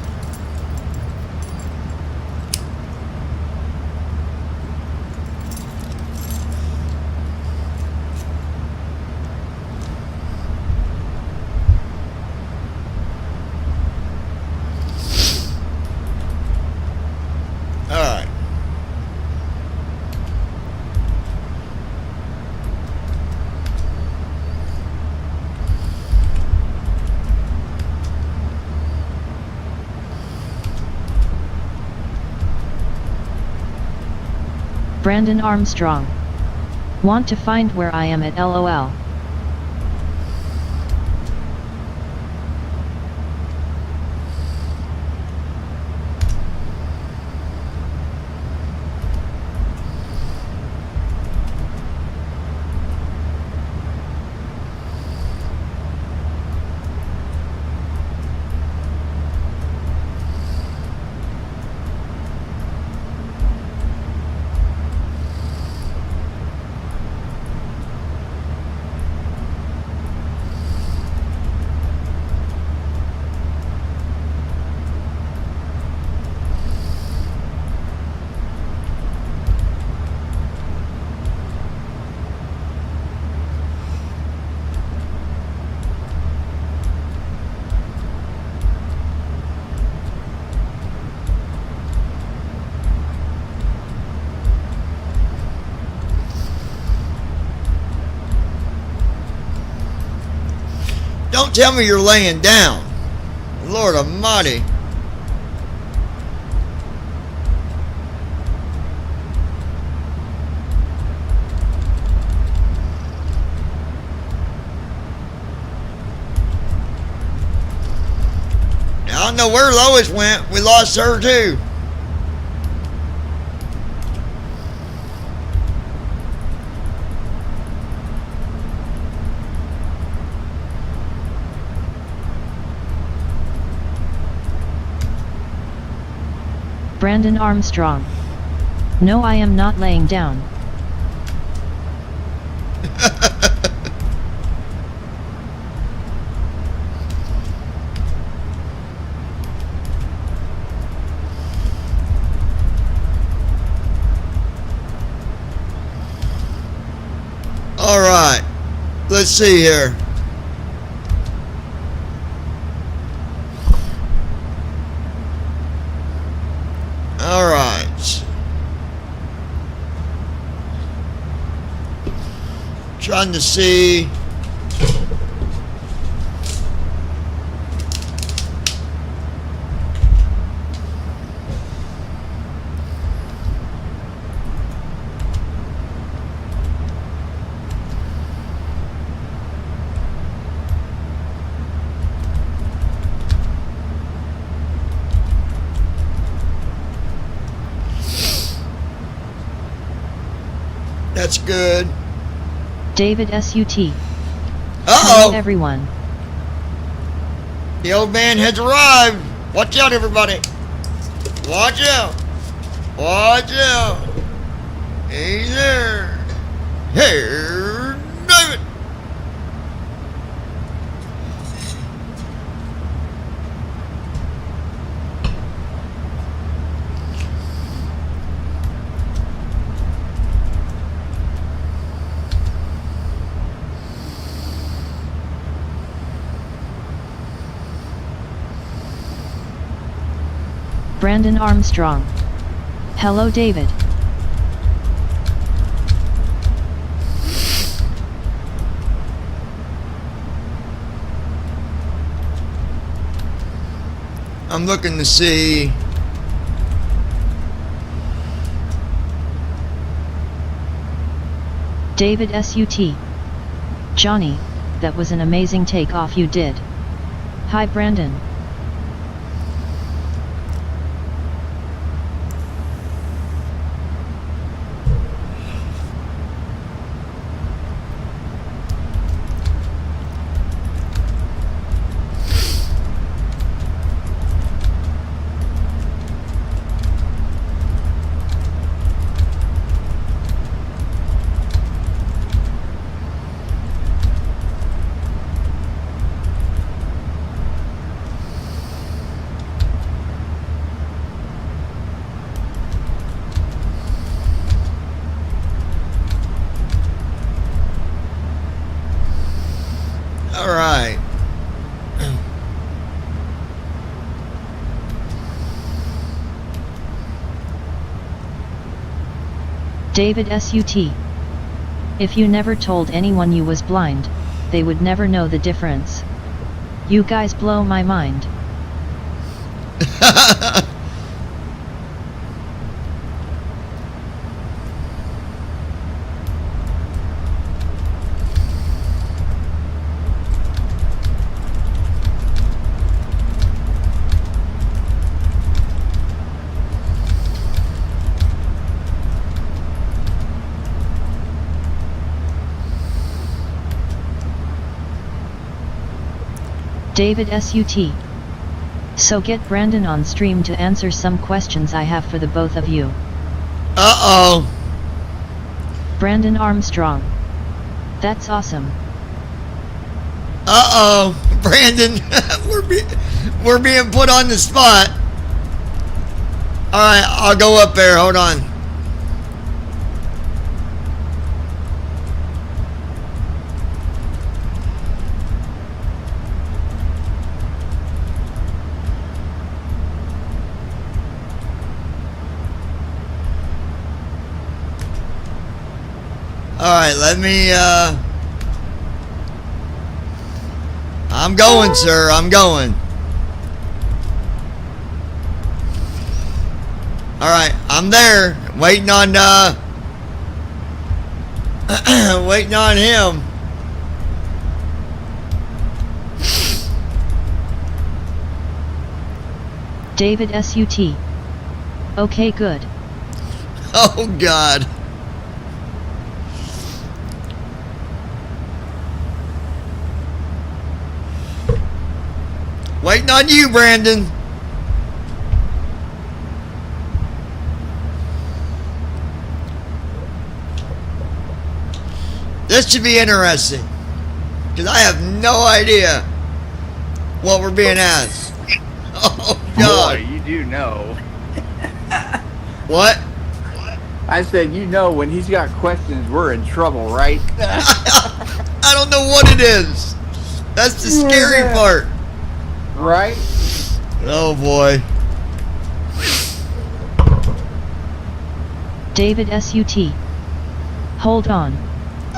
Alright. Brandon Armstrong. Want to find where I am at LOL. Don't tell me you're laying down. Lord Almighty. I don't know where Lois went. We lost her too. Brandon Armstrong. No, I am not laying down. All right. Let's see here. All right. Trying to see. That's good. David SUT. Uh-oh. Hello everyone. The old man has arrived. Watch out, everybody. Watch out. Watch out. He's there. Here, David. Brandon Armstrong. Hello, David. I'm looking to see. David SUT. Johnny, that was an amazing takeoff you did. Hi, Brandon. All right. David SUT. If you never told anyone you was blind, they would never know the difference. You guys blow my mind. David SUT. So get Brandon on stream to answer some questions I have for the both of you. Uh-oh. Brandon Armstrong. That's awesome. Uh-oh. Brandon, we're being put on the spot. All right, I'll go up there. Hold on. Alright, let me, I'm going, sir, I'm going. Alright, I'm there, waiting on, waiting on him. David SUT. Okay, good. Oh, God. Waiting on you, Brandon. This should be interesting. Because I have no idea what we're being asked. Oh, God. Boy, you do know. What? I said, you know, when he's got questions, we're in trouble, right? I don't know what it is. That's the scary part. Right? Oh, boy. David SUT. Hold on.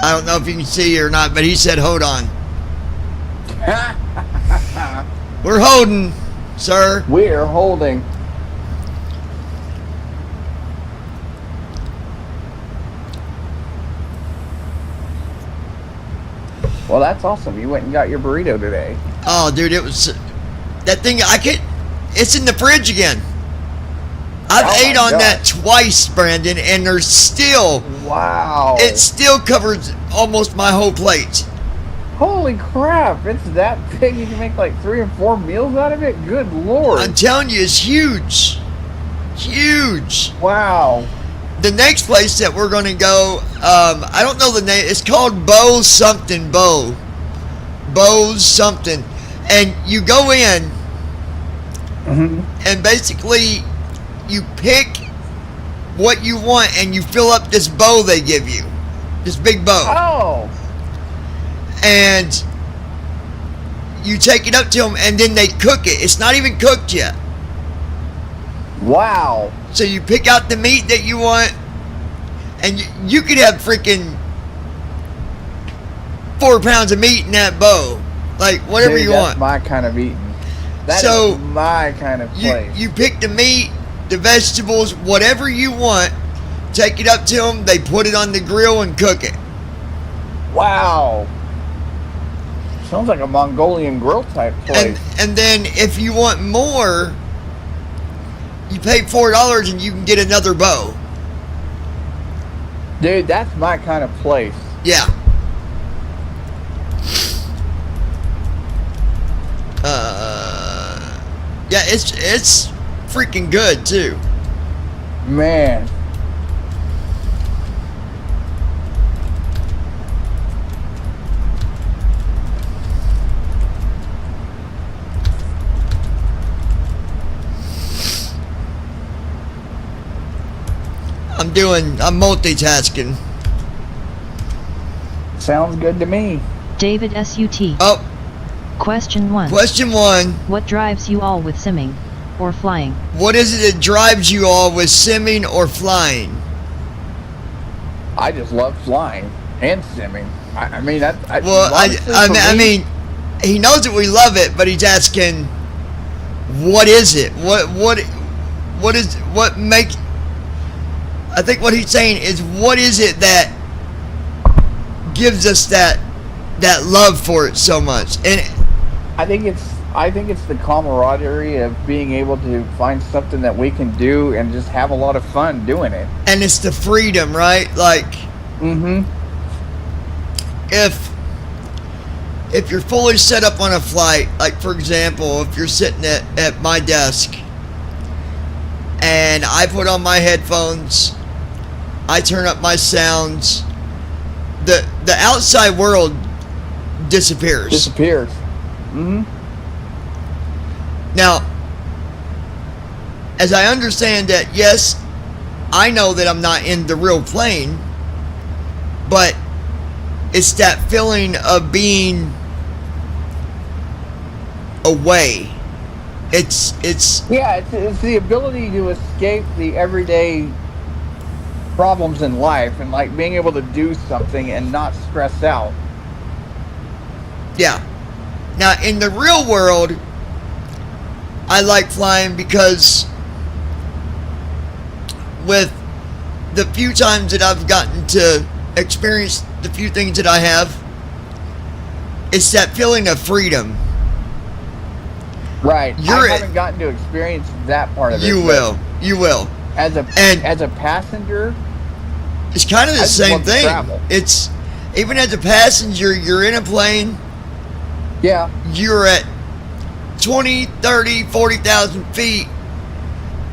I don't know if you can see or not, but he said hold on. We're holding, sir. We're holding. Well, that's awesome. You went and got your burrito today. Oh, dude, it was... That thing, it's in the fridge again. I've ate on that twice, Brandon, and there's still... Wow. It still covers almost my whole plate. Holy crap, it's that big you can make like 3 or 4 meals out of it? Good Lord. I'm telling you, it's huge. Huge. Wow. The next place that we're going to go, I don't know the name. It's called Bo's something. Bo's something. And you go in, and basically you pick what you want, and you fill up this bowl they give you. This big bowl. Oh. And you take it up to them, and then they cook it. It's not even cooked yet. Wow. So you pick out the meat that you want, and you could have freaking 4 pounds of meat in that bow. Like, whatever Dude, you that's want. my kind of eating. That So, is my kind of place. You pick the meat, the vegetables, whatever you want, take it up to them, they put it on the grill and cook it. Wow. Sounds like a Mongolian grill type place. And then if you want more, you pay $4 and you can get another bow. Dude, that's my kind of place. Yeah. Yeah, it's freaking good too. Man. I'm multitasking. Sounds good to me. David SUT. Oh. Question 1. Question 1. What drives you all with simming or flying? What is it that drives you all with simming or flying? I just love flying and simming. I mean, I mean, he knows that we love it, but he's asking, what is it? What makes? I think what he's saying is, what is it that gives us that love for it so much? And I think it's the camaraderie of being able to find something that we can do and just have a lot of fun doing it. And it's the freedom, right? Like, if you're fully set up on a flight, like for example, if you're sitting at my desk and I put on my headphones, I turn up my sounds, the outside world disappears. Now, as I understand that, yes, I know that I'm not in the real plane, but it's that feeling of being away. It's the ability to escape the everyday problems in life and like being able to do something and not stress out. Yeah. Now, in the real world, I like flying because with the few times that I've gotten to experience the few things that I have, it's that feeling of freedom. Right. I haven't gotten to experience that part of it. You will. As a passenger, it's kind of the same thing. It's even as a passenger, you're in a plane. Yeah. You're at 20, 30, 40,000 feet,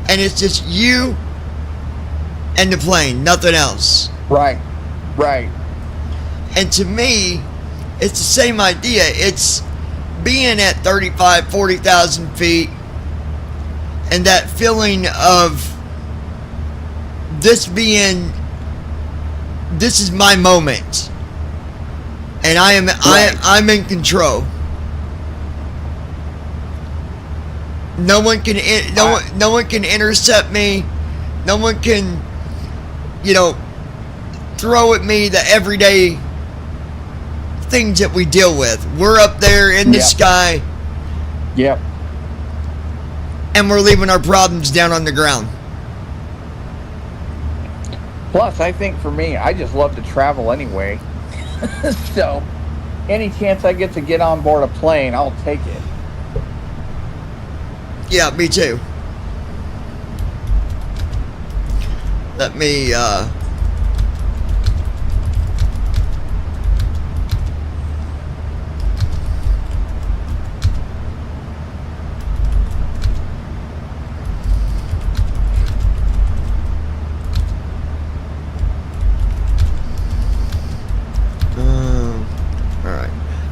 and it's just you and the plane, nothing else. Right. And to me, it's the same idea. It's being at 35, 40,000 feet, and that feeling of this is my moment, and I'm in control. No one can intercept me. No one can, throw at me the everyday things that we deal with. We're up there in the sky. Yep. And we're leaving our problems down on the ground. Plus, I think for me, I just love to travel anyway. So, any chance I get on board a plane, I'll take it. Yeah, me too. Let me, alright.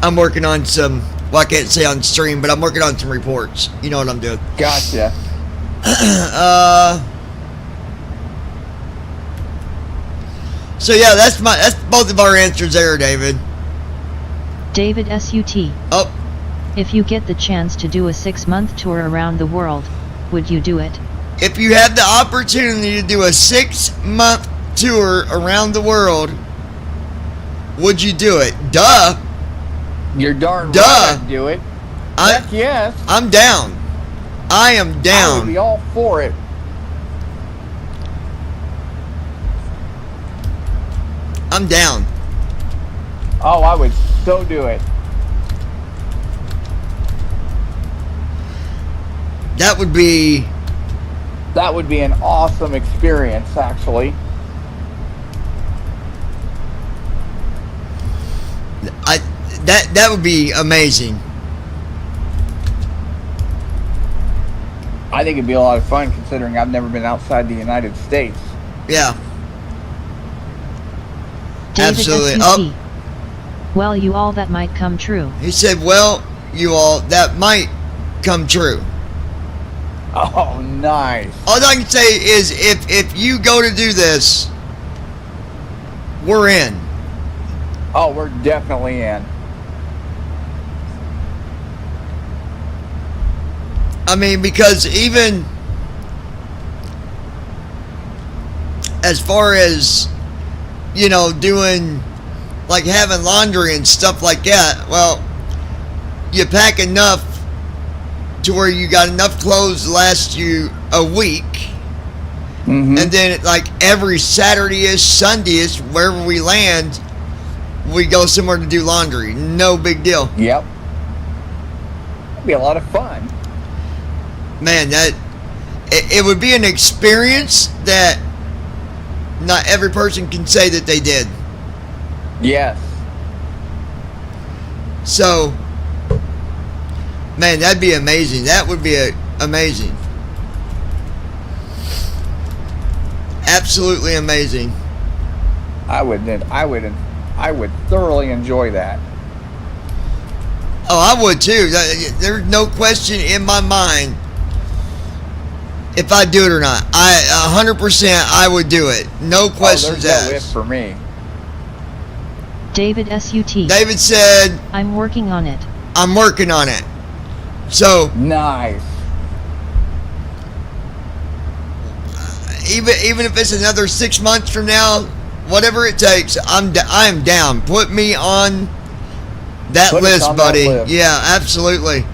I'm working on some, well, I can't say on stream, but I'm working on some reports. You know what I'm doing. Gotcha. So yeah, that's both of our answers there, David. David SUT. Oh. If you get the chance to do a 6-month tour around the world, would you do it? If you had the opportunity to do a 6-month tour around the world, would you do it? Duh. You're darn Duh. right I'd do it. Heck yes. I'm down. I am I would down. be all for it. I'm down. Oh, I would so do it. That would be an awesome experience, actually. That would be amazing. I think it'd be a lot of fun considering I've never been outside the United States. Yeah. David Absolutely. SUT. Oh, Well, you all, that might come true. he said, well, you all, that might come true. Oh, nice. All I can say is if you go to do this, we're in. Oh, we're definitely in. I mean, because even as far as, you know, doing, like having laundry and stuff like that, well, you pack enough to where you got enough clothes to last you a week. Mm-hmm. And then, like, every Saturday-ish, Sunday-ish, wherever we land, we go somewhere to do laundry. No big deal. Yep. It'd be a lot of fun. Man, it would be an experience that not every person can say that they did. Yes. So, man, that'd be amazing. That would be amazing. Absolutely amazing. I would thoroughly enjoy that. Oh, I would too. There's no question in my mind if I do it or not. 100% I would do it. No questions there's no asked. if for me. David SUT. David said, I'm working on it. I'm working on it. So, nice. Even if it's another 6 months from now, whatever it takes, I am down. Put me on that Put us list, on buddy. that list. Yeah, absolutely.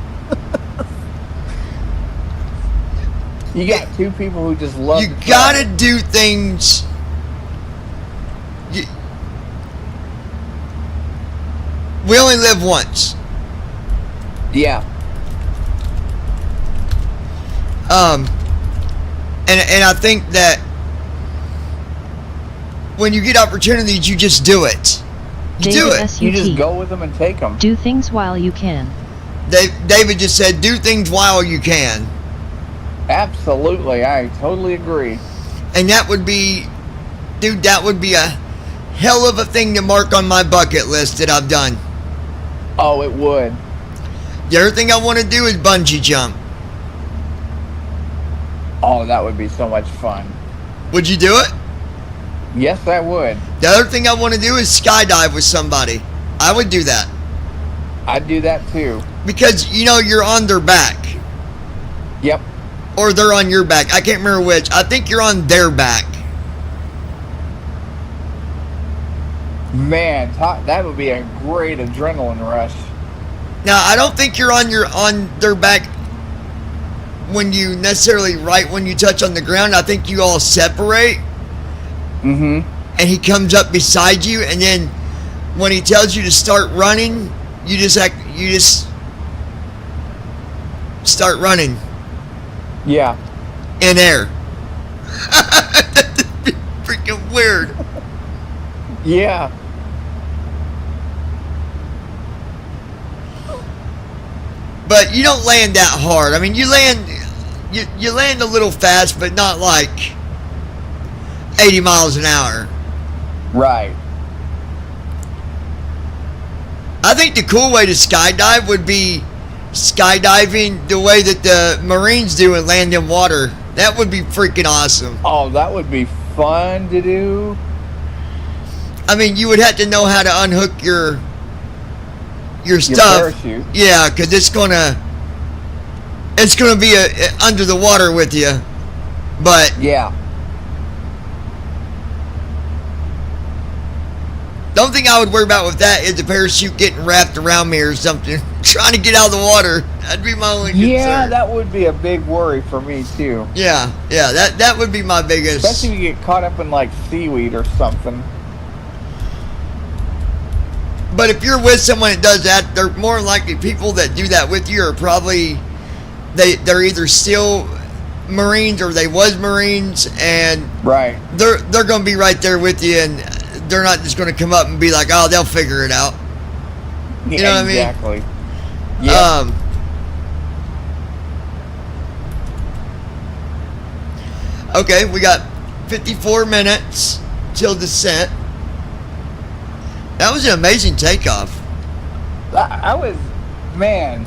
You got two people who just love. You gotta do things. We only live once. Yeah. And I think that when you get opportunities, you just do it. You do it. SUT. You just go with them and take them. Do things while you can. David just said, do things while you can. Absolutely, I totally agree. And that would be, dude, that would be a hell of a thing to mark on my bucket list that I've done. Oh, it would. The other thing I want to do is bungee jump. Oh, that would be so much fun. Would you do it? Yes, I would. The other thing I want to do is skydive with somebody. I would do that. I'd do that too. Because, you know, you're on their back. Yep. Or they're on your back. I can't remember which. I think you're on their back. Man, that would be a great adrenaline rush. Now, I don't think you're on their back when you necessarily right when you touch on the ground. I think you all separate. Mm-hmm. And he comes up beside you, and then when he tells you to start running, you just start running. Yeah. In air. That'd be freaking weird. Yeah. But you don't land that hard. I mean, you land a little fast, but not like 80 miles an hour. Right. I think the cool way to skydive would be skydiving the way that the Marines do and land in water. That would be freaking awesome. Oh, that would be fun to do. I mean, you would have to know how to unhook your stuff. Parachute. Yeah, because it's gonna be under the water with you. But yeah, the only thing I would worry about with that is the parachute getting wrapped around me or something, trying to get out of the water. That'd be my only concern. yeah, that would be a big worry for me too. Yeah, that would be my biggest. Especially if you get caught up in like seaweed or something. But if you're with someone that does that, they're more likely people that do that with you are probably they're either still Marines or they was Marines, and right, they're going to be right there with you, and they're not just going to come up and be like, oh, they'll figure it out. You know what I mean? Exactly. Yeah. Okay, we got 54 minutes till descent. That was an amazing takeoff. I was, man,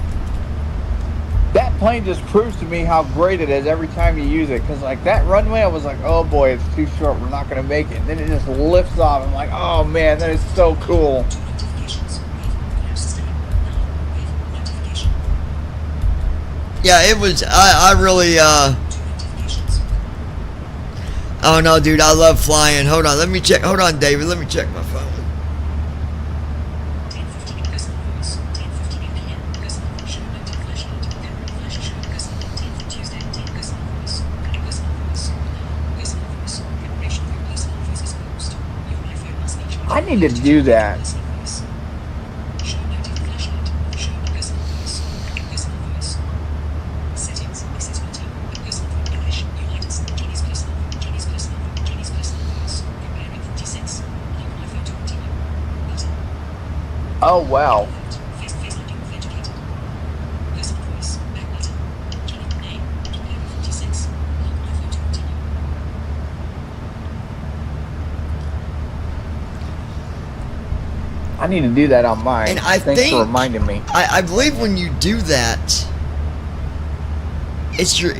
that plane just proves to me how great it is every time you use it. Because, like, that runway, I was like, oh boy, it's too short. We're not going to make it. And then it just lifts off. I'm like, oh man, that is so cool. Yeah, it was, I really, I don't know, dude, I love flying. Hold on, let me check, hold on, David, let me check my phone. I need to do that. Oh, wow. I need to do that on mine. And I Thanks think, for reminding me. I believe when you do that, it's your,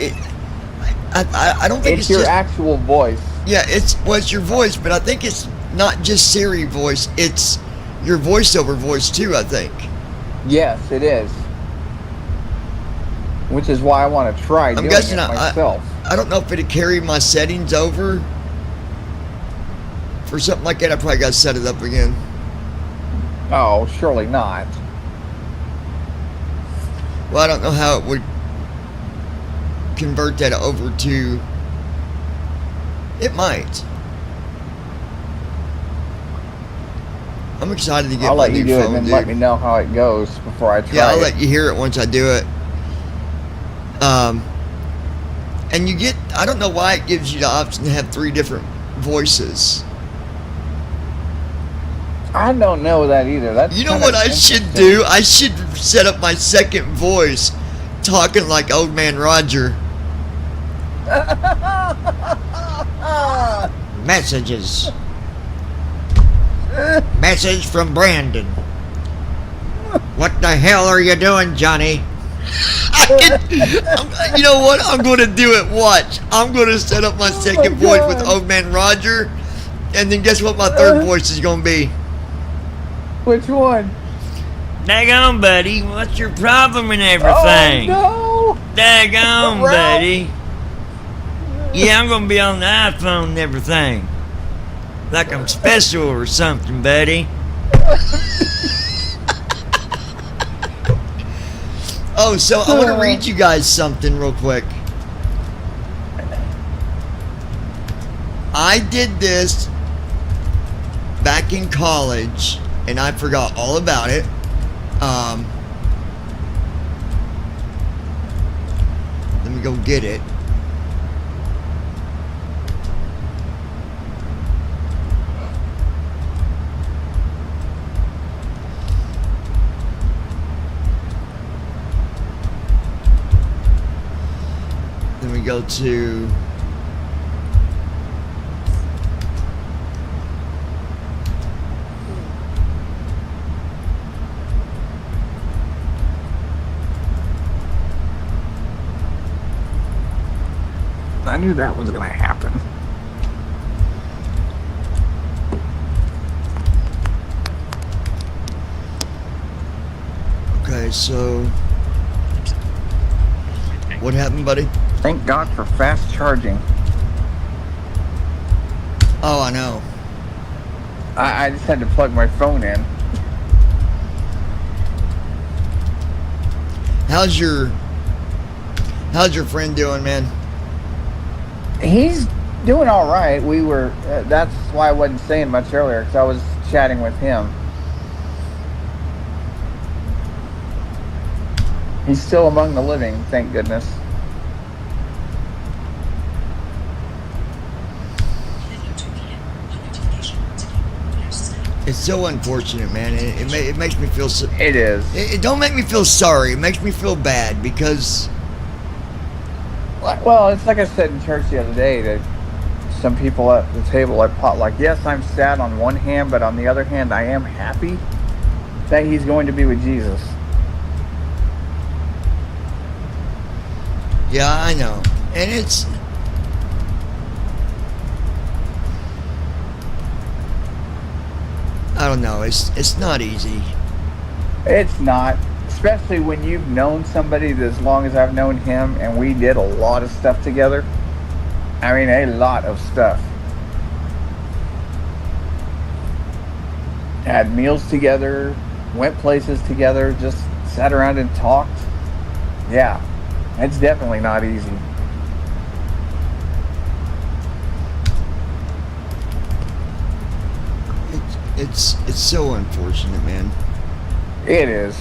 I don't think it's your just, actual voice. Yeah, it's your voice, but I think it's not just Siri voice, it's your voiceover voice too, I think. Yes, it is. Which is why I want to try doing it myself. I don't know if it'd carry my settings over. For something like that, I probably got to set it up again. Oh, surely not. Well, I don't know how it would convert that over to... It might. I'm excited to get I'll my let you new do it phone, and then dude. let me know how it goes before I try Yeah, I'll it. let you hear it once I do it. And you get... I don't know why it gives you the option to have 3 different voices. I don't know that either. That's you know what I should do? I should set up my second voice talking like Old Man Roger. Messages. Message from Brandon. What the hell are you doing, Johnny? You know what? I'm going to do it. Watch. I'm going to set up my second voice with Old Man Roger. And then guess what my third voice is going to be? Which one? Daggone, buddy. What's your problem and everything? Oh, no. Daggone, buddy. Yeah, I'm going to be on the iPhone and everything. Like I'm special or something, buddy. Oh, so I want to read you guys something real quick. I did this back in college, and I forgot all about it. Let me go get it. Then we go to... I knew that was going to happen. Okay, so... What happened, buddy? Thank God for fast charging. Oh, I know. I just had to plug my phone in. How's your friend doing, man? He's doing all right. We were. That's why I wasn't saying much earlier, because I was chatting with him. He's still among the living, thank goodness. It's so unfortunate, man. It makes me feel so. It is. It don't make me feel sorry. It makes me feel bad because. Well, it's like I said in church the other day that some people at the table at potluck. Yes, I'm sad on one hand, but on the other hand, I am happy that he's going to be with Jesus. Yeah, I know, and it's. I don't know. It's not easy. It's not, especially when you've known somebody as long as I've known him, and we did a lot of stuff together. I mean, a lot of stuff. Had meals together, went places together, just sat around and talked. Yeah, it's definitely not easy. It's so unfortunate, man. It is.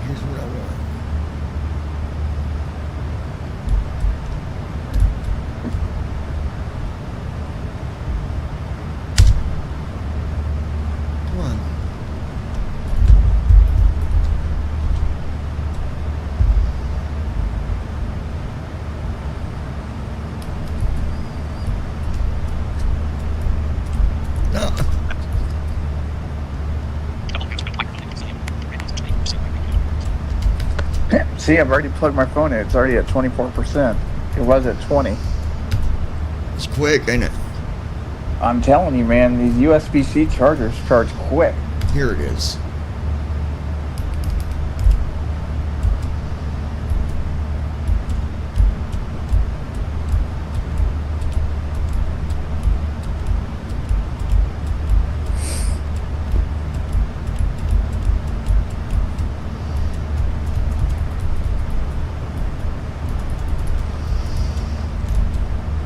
Here's what I want. Come on. No. See, I've already plugged my phone in. It's already at 24%. It was at 20. It's quick, ain't it? I'm telling you, man, these USB-C chargers charge quick. Here it is.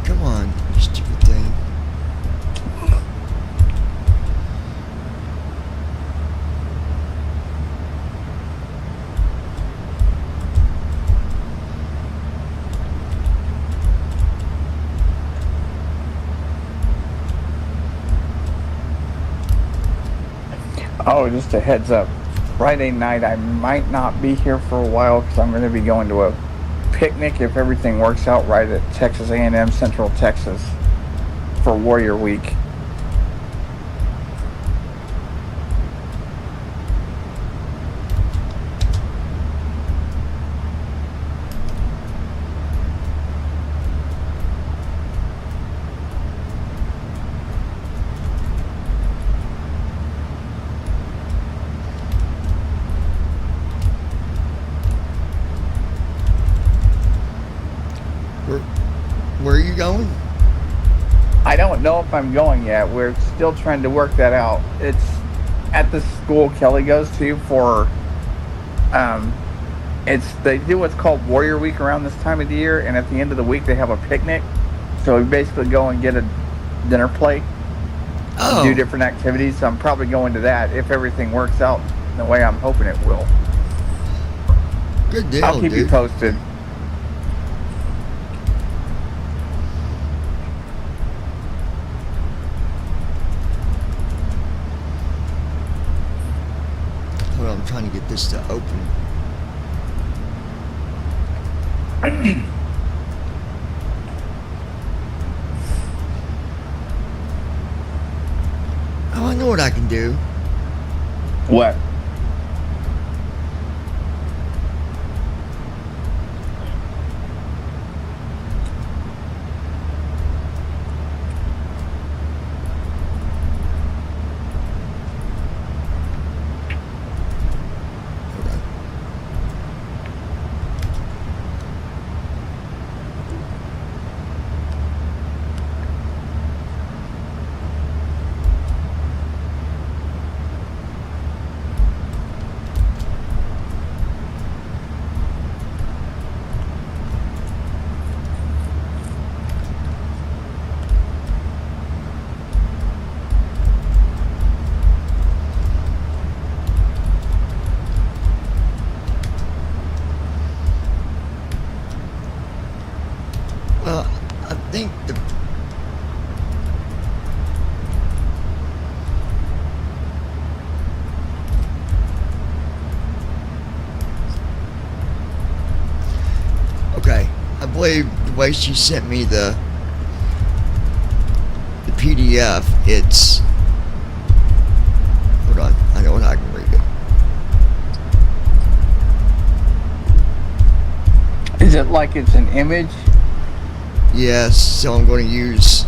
Come on, you stupid thing. Oh, just a heads up. Friday night, I might not be here for a while because I'm going to be going to a picnic if everything works out right at Texas A&M Central Texas for Warrior Week. Where are you going? I don't know if I'm going yet. We're still trying to work that out. It's at the school Kelly goes to for, they do what's called Warrior Week around this time of the year, and at the end of the week they have a picnic. So we basically go and get a dinner plate, do different activities. So I'm probably going to that if everything works out the way I'm hoping it will. Good deal, I'll keep you posted. Hold on, I'm trying to get this to open. Oh, I know what I can do. What? I think the okay, I believe the way she sent me the PDF, it's, hold on, I know when I can read it. Is it like it's an image? Yes, so I'm going to use,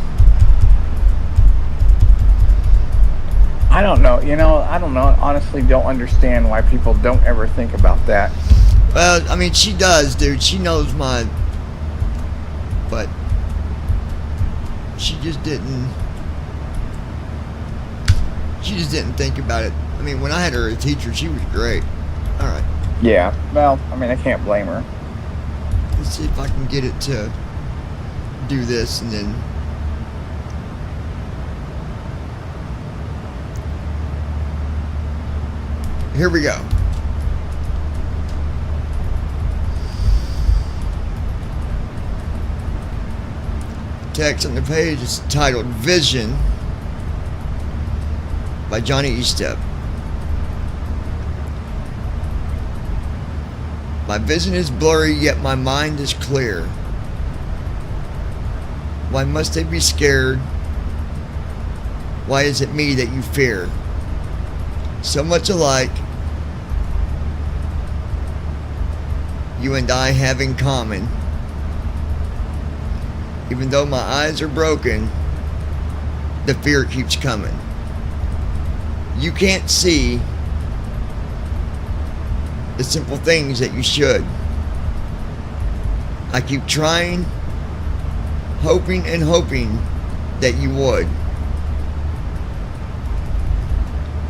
I don't know. You know, I don't know. Honestly, don't understand why people don't ever think about that. well, I mean, she does, dude. She knows my, but she just didn't think about it. I mean, when I had her as a teacher, she was great. All right. Yeah. Well, I mean, I can't blame her. Let's see if I can get it to do this, and then here we go. Text on the page is titled Vision by Johnny Estep. My vision is blurry, yet my mind is clear. Why must I be scared? Why is it me that you fear? So much alike, you and I have in common. Even though my eyes are broken, the fear keeps coming. You can't see the simple things that you should. I keep trying, hoping and hoping that you would.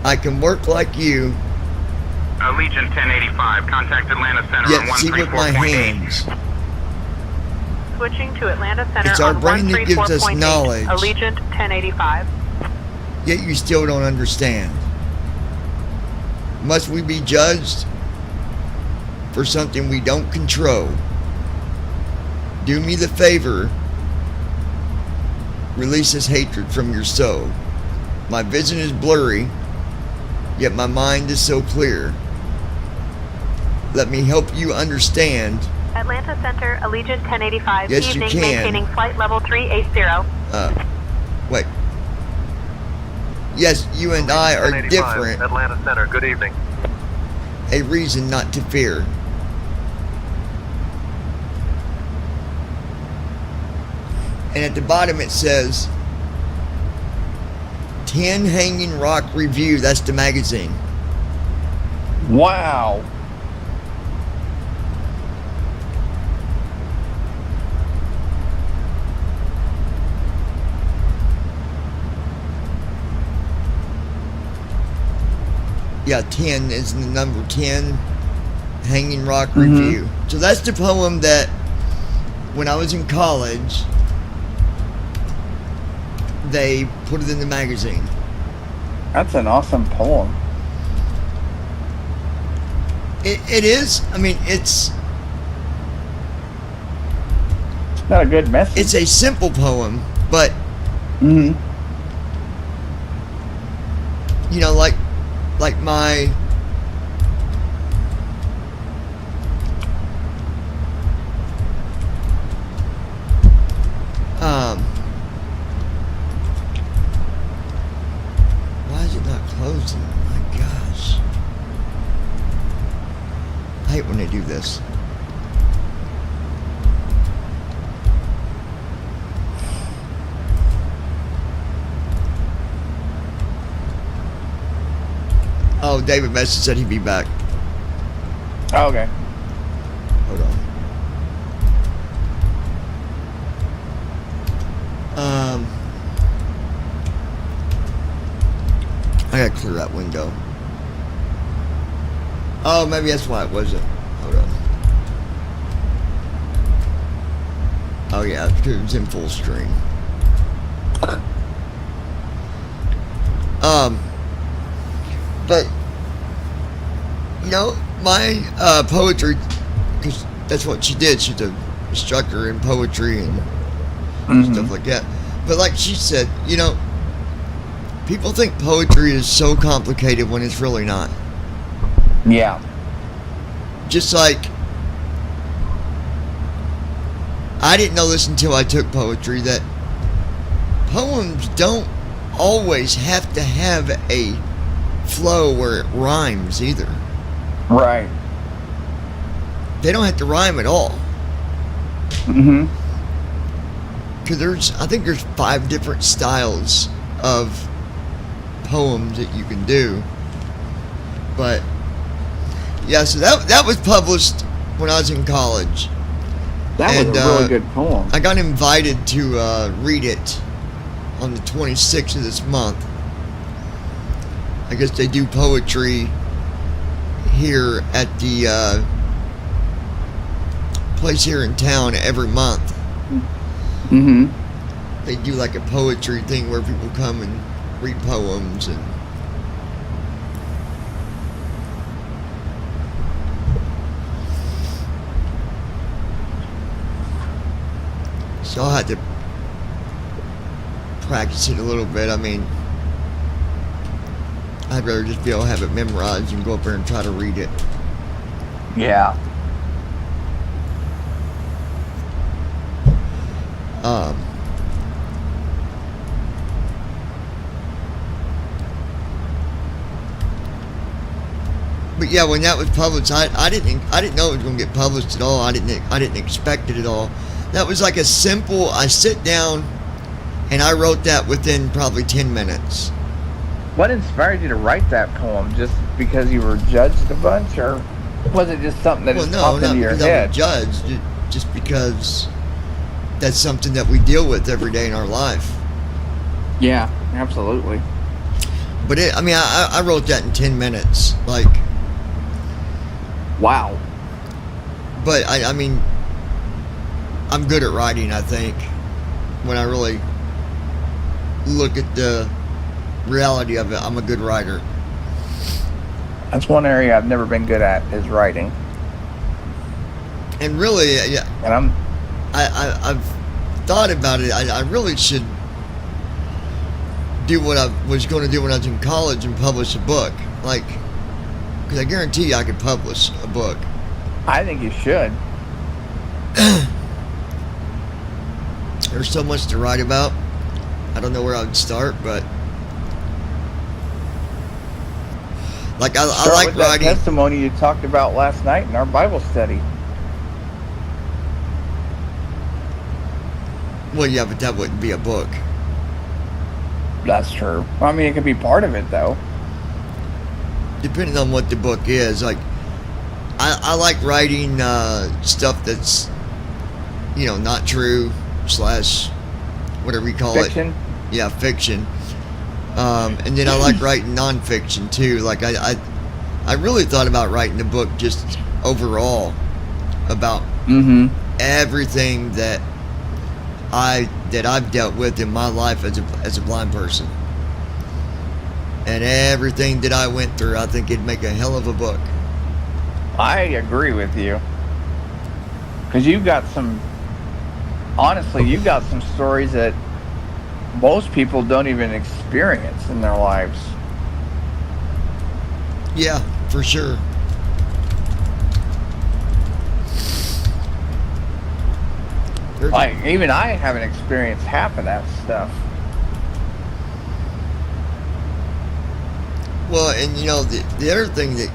I can work like you, Legion 1085, contact Atlanta Center on yet see with my 134.8. hands. Switching to Atlanta Center It's our on brain that gives us 134.8, knowledge. Allegiant 1085. Yet you still don't understand. Must we be judged for something we don't control? Do me the favor, release this hatred from your soul. My vision is blurry, yet my mind is so clear. Let me help you understand. Atlanta Center, Allegiant 1085, Yes, you evening, can. maintaining flight level 380. Wait. Yes, you and I are different. Atlanta Center, good evening. A reason not to fear. And at the bottom it says 10 Hanging Rock Review. That's the magazine. Wow. Yeah, 10 is the number 10. Hanging Rock Review. So that's the poem that when I was in college, they put it in the magazine. That's an awesome poem. It is. I mean, it's not a good message. It's a simple poem, but you know, like my why is it not closing? My gosh. I hate when they do this. Oh, David Messi said he'd be back. Oh, okay. Hold on. I gotta clear that window. Oh, maybe that's why it wasn't. Hold on. Oh yeah, because it was in full screen. But you know, my poetry, because that's what she did. She's an instructor in poetry, and and stuff like that. But like she said, you know, people think poetry is so complicated when it's really not. Yeah. Just like, I didn't know this until I took poetry, that poems don't always have to have a flow where it rhymes either. Right. They don't have to rhyme at all. Mm-hmm. Because I think there's 5 different styles of poems that you can do. But yeah, so that was published when I was in college. That was a really good poem. I got invited to read it on the 26th of this month. I guess they do poetry here at the place here in town every month. Mm-hmm. They do like a poetry thing where people come and read poems and so I had to practice it a little bit. I mean, I'd rather just be able to have it memorized and go up there and try to read it. Yeah. But yeah, when that was published, I didn't know it was going to get published at all. I didn't expect it at all. That was like a simple. I sit down, and I wrote that within probably 10 minutes. What inspired you to write that poem? Just because you were judged a bunch, or was it just something that just popped into your head? I was judged, just because that's something that we deal with every day in our life. Yeah, absolutely. But I wrote that in 10 minutes, like. Wow. But I mean, I'm good at writing, I think, when I really look at the reality of it. I'm a good writer. That's one area I've never been good at, is writing. And really, yeah. And I've thought about it. I really should do what I was going to do when I was in college and publish a book. Like, because I guarantee you I could publish a book. I think you should. There's so much to write about. I don't know where I would start, but like I like with writing. That testimony you talked about last night in our Bible study. Well, yeah, but that wouldn't be a book. That's true. I mean, it could be part of it, though. Depending on what the book is, like I like writing stuff that's, you know, not true / whatever you call fiction. it. Yeah, fiction. And then I like writing nonfiction too. Like I really thought about writing a book just overall about everything that I've dealt with in my life as a blind person. And everything that I went through, I think it'd make a hell of a book. I agree with you. Because you've got some stories that most people don't even experience in their lives. Yeah, for sure. Like, even I haven't experienced half of that stuff. Well, and you know, the other thing that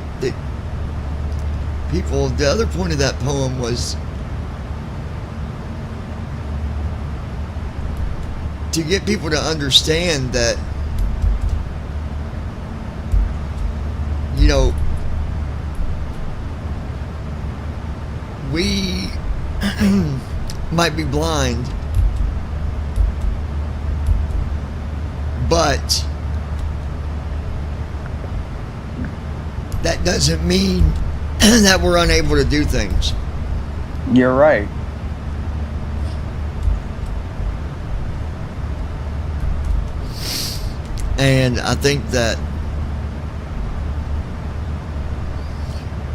people, the other point of that poem was to get people to understand that, you know, we might be blind, but that doesn't mean that we're unable to do things. You're right. And I think that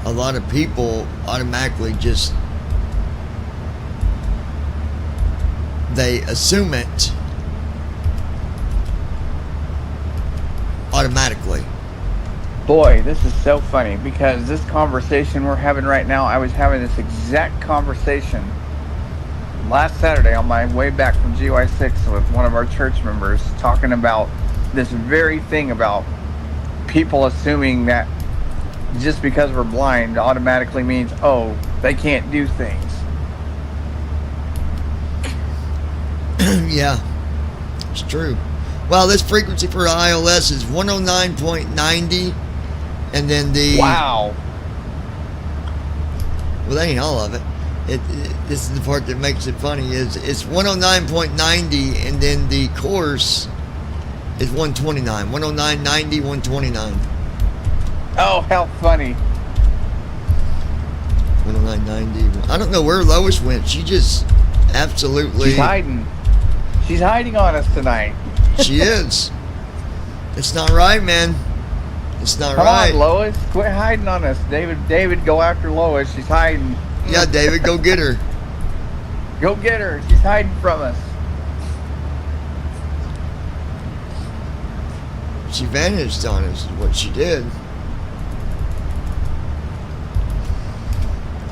a lot of people automatically just they assume it automatically. Boy, this is so funny because this conversation we're having right now, I was having this exact conversation last Saturday on my way back from GY6 with one of our church members, talking about this very thing about people assuming that just because we're blind automatically means, oh, they can't do things. Yeah, it's true. Well, this frequency for ILS is 109.90, and then the... Wow. Well, that ain't all of it. This is the part that makes it funny, is it's 109.90, and then the course is 129. 109.90, 129. Oh, how funny. 109.90. I don't know where Lois went. She just absolutely... She's hiding. She's hiding on us tonight. She is. It's not right, man. It's not right. Come on, Lois. Quit hiding on us. David, go after Lois. She's hiding. Yeah, David, go get her. Go get her. She's hiding from us. She vanished on us, is what she did.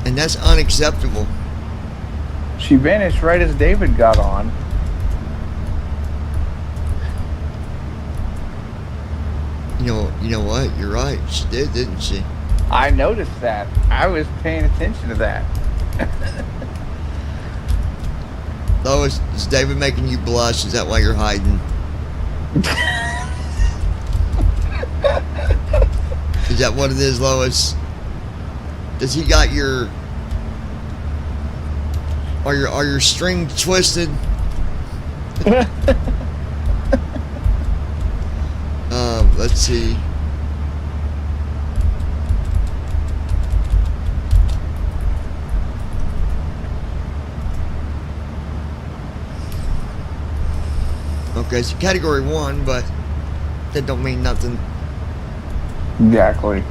And that's unacceptable. She vanished right as David got on. You know what? You're right. She did, didn't she? I noticed that. I was paying attention to that. Lois, is David making you blush? Is that why you're hiding? Is that what it is, Lois? Does he got your... Are your strings twisted? Let's see. Okay, so category 1, but that don't mean nothing. Exactly.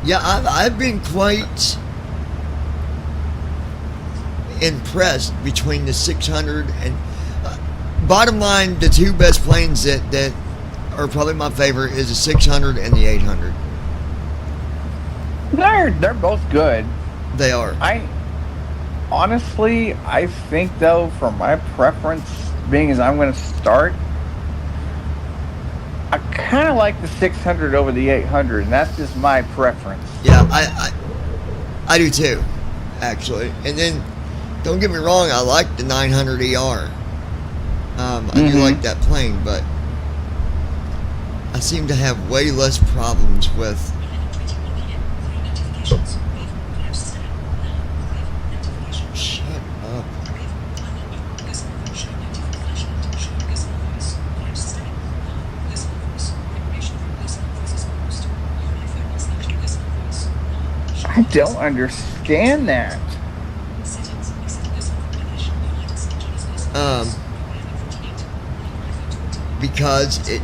Yeah, I've been quite impressed between the 600 and bottom line, the two best planes that are probably my favorite is the 600 and the 800. They're both good. They are. I think though, for my preference, being as I'm going to start, I kind of like the 600 over the 800, and that's just my preference. Yeah, I do too, actually. And then, don't get me wrong, I like the 900 ER. I do like that plane, but I seem to have way less problems with... Shut up. I don't understand that. Because it...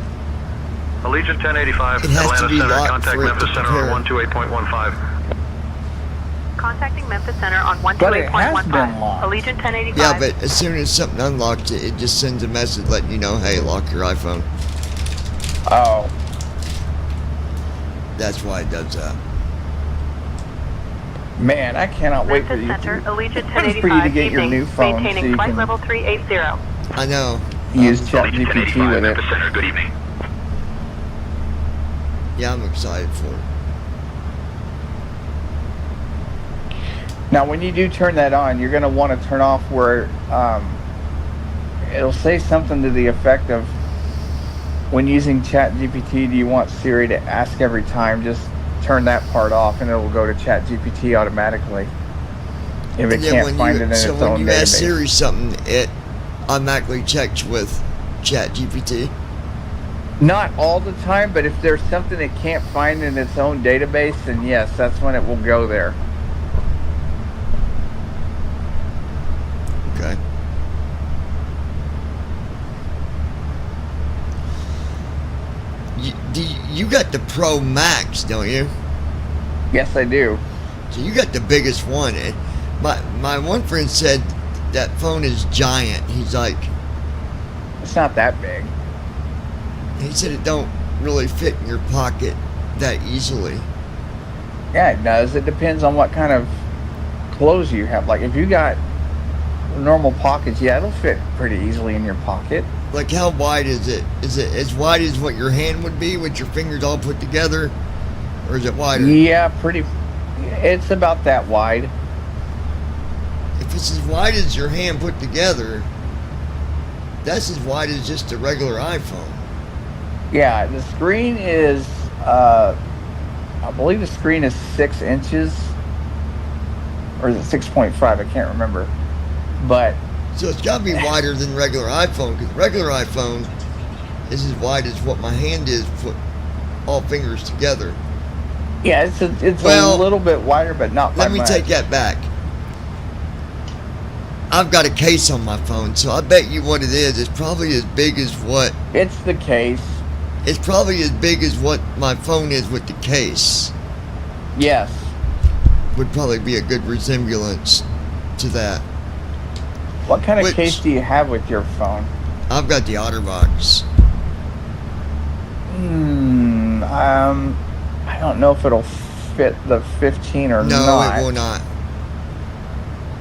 Allegiant 1085, it has Atlanta to be Center, locked contact for it Memphis to Center prepare. on 128.15. Contacting Memphis Center on But it has been 128.15. locked. Allegiant 1085. Yeah, but as soon as something unlocks, it just sends a message letting you know, hey, lock your iPhone. Oh. That's why it does that. Man, I cannot wait for Memphis you Center, to, Allegiant for you to 1085. get your Evening, new phone so maintaining you flight can level 380. I know. use Allegiant ChatGPT 1085, with it. Memphis Center, good evening. Yeah, I'm excited for it. Now, when you do turn that on, you're going to want to turn off where it'll say something to the effect of, when using ChatGPT, do you want Siri to ask every time? Just turn that part off and it will go to ChatGPT automatically. If it And then can't find it in its so own when you ask database. Siri something, it automatically checks with ChatGPT. Not all the time, but if there's something it can't find in its own database, then yes, that's when it will go there. Okay. You got the Pro Max, don't you? Yes, I do. So you got the biggest one. And my one friend said that phone is giant. He's like, It's not that big. he said it don't really fit in your pocket that easily. Yeah, it does. It depends on what kind of clothes you have. Like if you got normal pockets, yeah, it'll fit pretty easily in your pocket. Like how wide is it? Is it as wide as what your hand would be with your fingers all put together? Or is it wider? Yeah, pretty. It's about that wide. If it's as wide as your hand put together, that's as wide as just a regular iPhone. Yeah, the screen is, I believe the screen is 6 inches. Or is it 6.5? I can't remember. But. So it's got to be wider than regular iPhone, because regular iPhone is as wide as what my hand is, put all fingers together. Yeah, it's a little bit wider, but not by much. Let me take that back. I've got a case on my phone, so I bet you what it is. It's probably as big as what... It's the case. It's probably as big as what my phone is with the case. Yes. Would probably be a good resemblance to that. What kind of case do you have with your phone? I've got the OtterBox. I don't know if it'll fit the 15 or not. No, it will not.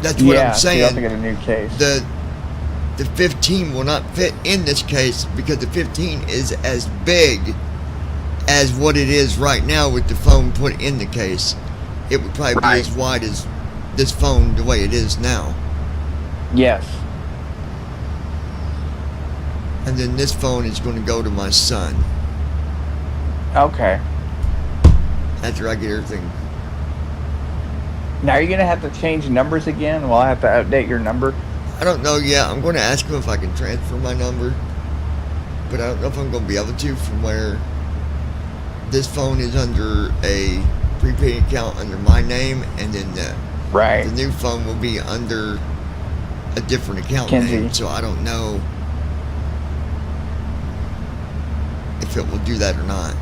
That's what I'm saying. You have to get a new case. The 15 will not fit in this case because the 15 is as big as what it is right now with the phone put in the case. It would probably be as wide as this phone the way it is now. Yes. And then this phone is going to go to my son. Okay. After I get everything. Now, are you going to have to change numbers again? Will I have to update your number? I don't know yet. I'm going to ask him if I can transfer my number. But I don't know if I'm going to be able to from where this phone is under a prepaid account under my name. And then the new phone will be under a different account name. So I don't know if it will do that or not.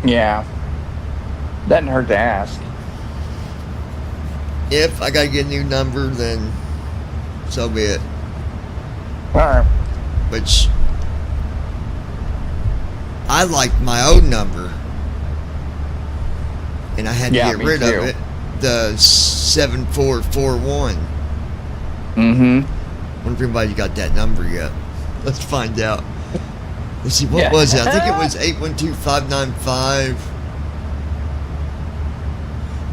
Yeah. Doesn't hurt to ask. If I gotta get a new number, then so be it. Alright. Which I liked my old number, and I had to get rid of it. The 7441. Mm-hmm. Wonder if anybody's got that number yet. Let's find out. Let's see, what was it? I think it was 812-595.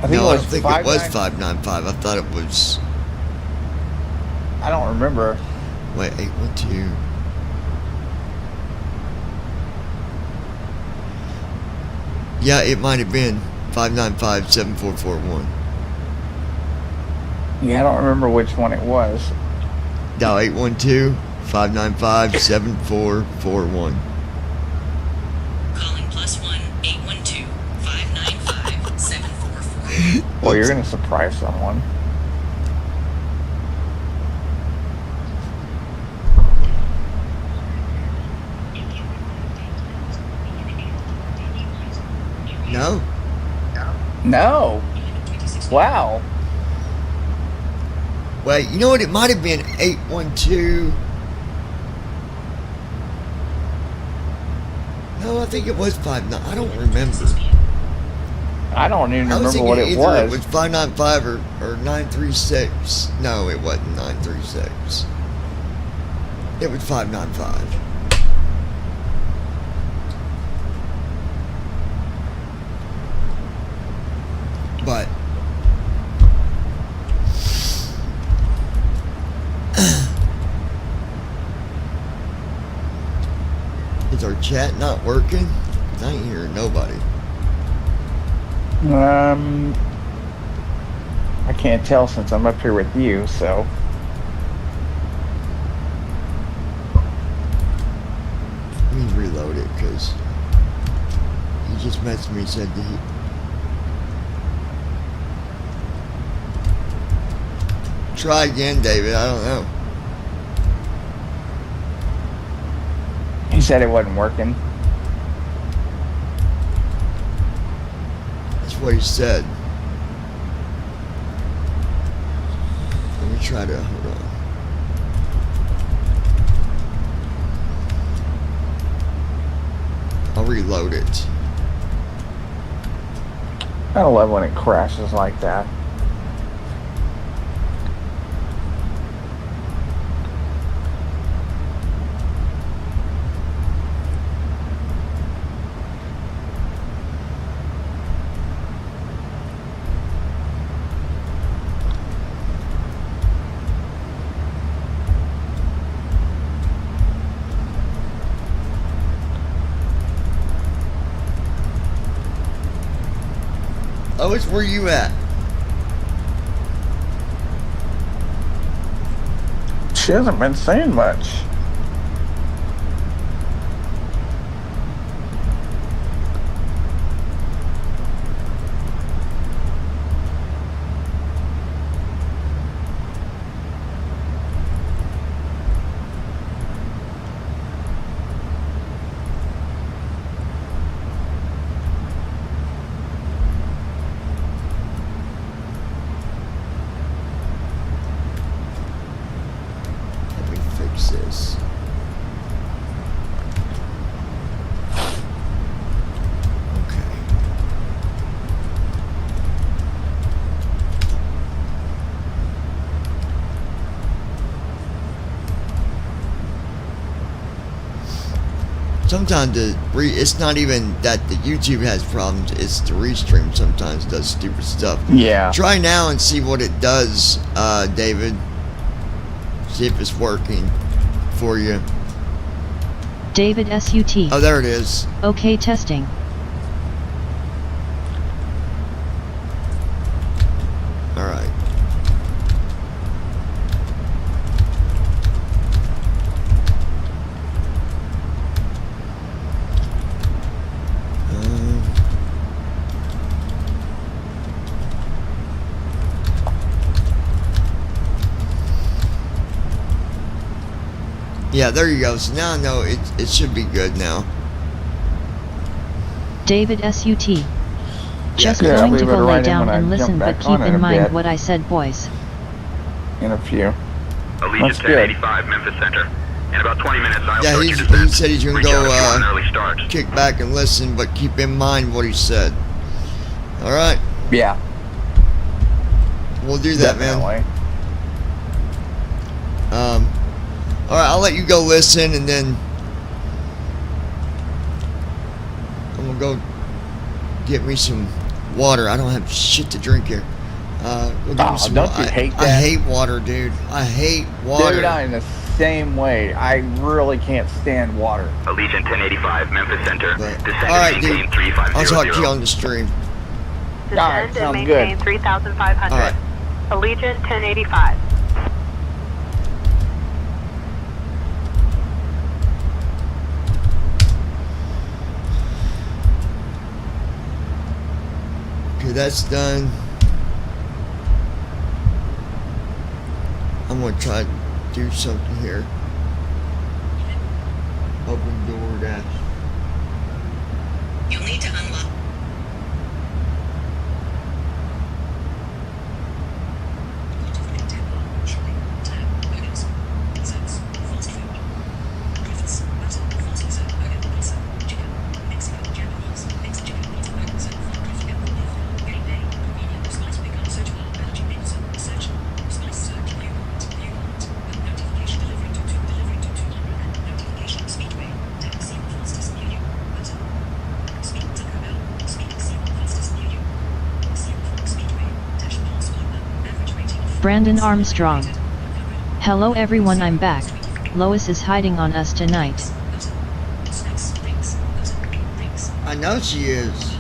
I don't think it was 595. I thought it was... I don't remember. Wait, 812... Yeah, it might have been 595-7441. Yeah, I don't remember which one it was. Dial 812-595-7441. Calling +1 812-595-7441. Well, you're gonna surprise someone. No? No. Wow. Wait, you know what? It might have been 812. No, I think it was 59. I don't remember. I don't even remember what it was. was. It was 595 or 936. No, it wasn't 936. It was 595. But is our chat not working? 'Cause I ain't hearing nobody. I can't tell since I'm up here with you, so. Let me reload it because he just messaged me and said that he. Try again, David. I don't know. He said it wasn't working. That's what he said. try to hold on. I'll reload it. I don't love when it crashes like that. Lois, where you at? She hasn't been saying much. Let me fix this. Okay. Sometimes it's not even that the YouTube has problems, it's the restream sometimes does stupid stuff. Yeah. Try now and see what it does, David. See if it's working for you. David SUT. Oh, there it is. Okay, testing. All right. Yeah, there you go. So now I know it should be good now. David SUT. Just Yeah, going leave to it go lay right in down when I and listen, jump but back keep on in in a mind bit. what I said, boys. In a few. Allegiant That's good. 1085, Memphis Center. In about 20 minutes, I'll Yeah, start he your descent. said he's gonna Reach out if you go want an early start. kick back and listen, but keep in mind what he said. All right, Yeah. we'll do that, Definitely. man. All right, I'll let you go listen, and then I'm gonna go get me some water. I don't have shit to drink here. We'll give me some don't wa- you hate I that? hate water, dude. I hate water. Dude, I'm the same way. I really can't stand water. Allegiant 1085, Memphis Center. But, Descend all right, and maintain dude. 3500. I'll talk to you on the stream. All right, Descend and sounds maintain good. 3,500. All right. Allegiant 1085. Okay, that's done. I'm gonna try to do something here. Open door dash. You'll need to unlock. Brandon Armstrong. Hello everyone, I'm back. Lois is hiding on us tonight. I know she is.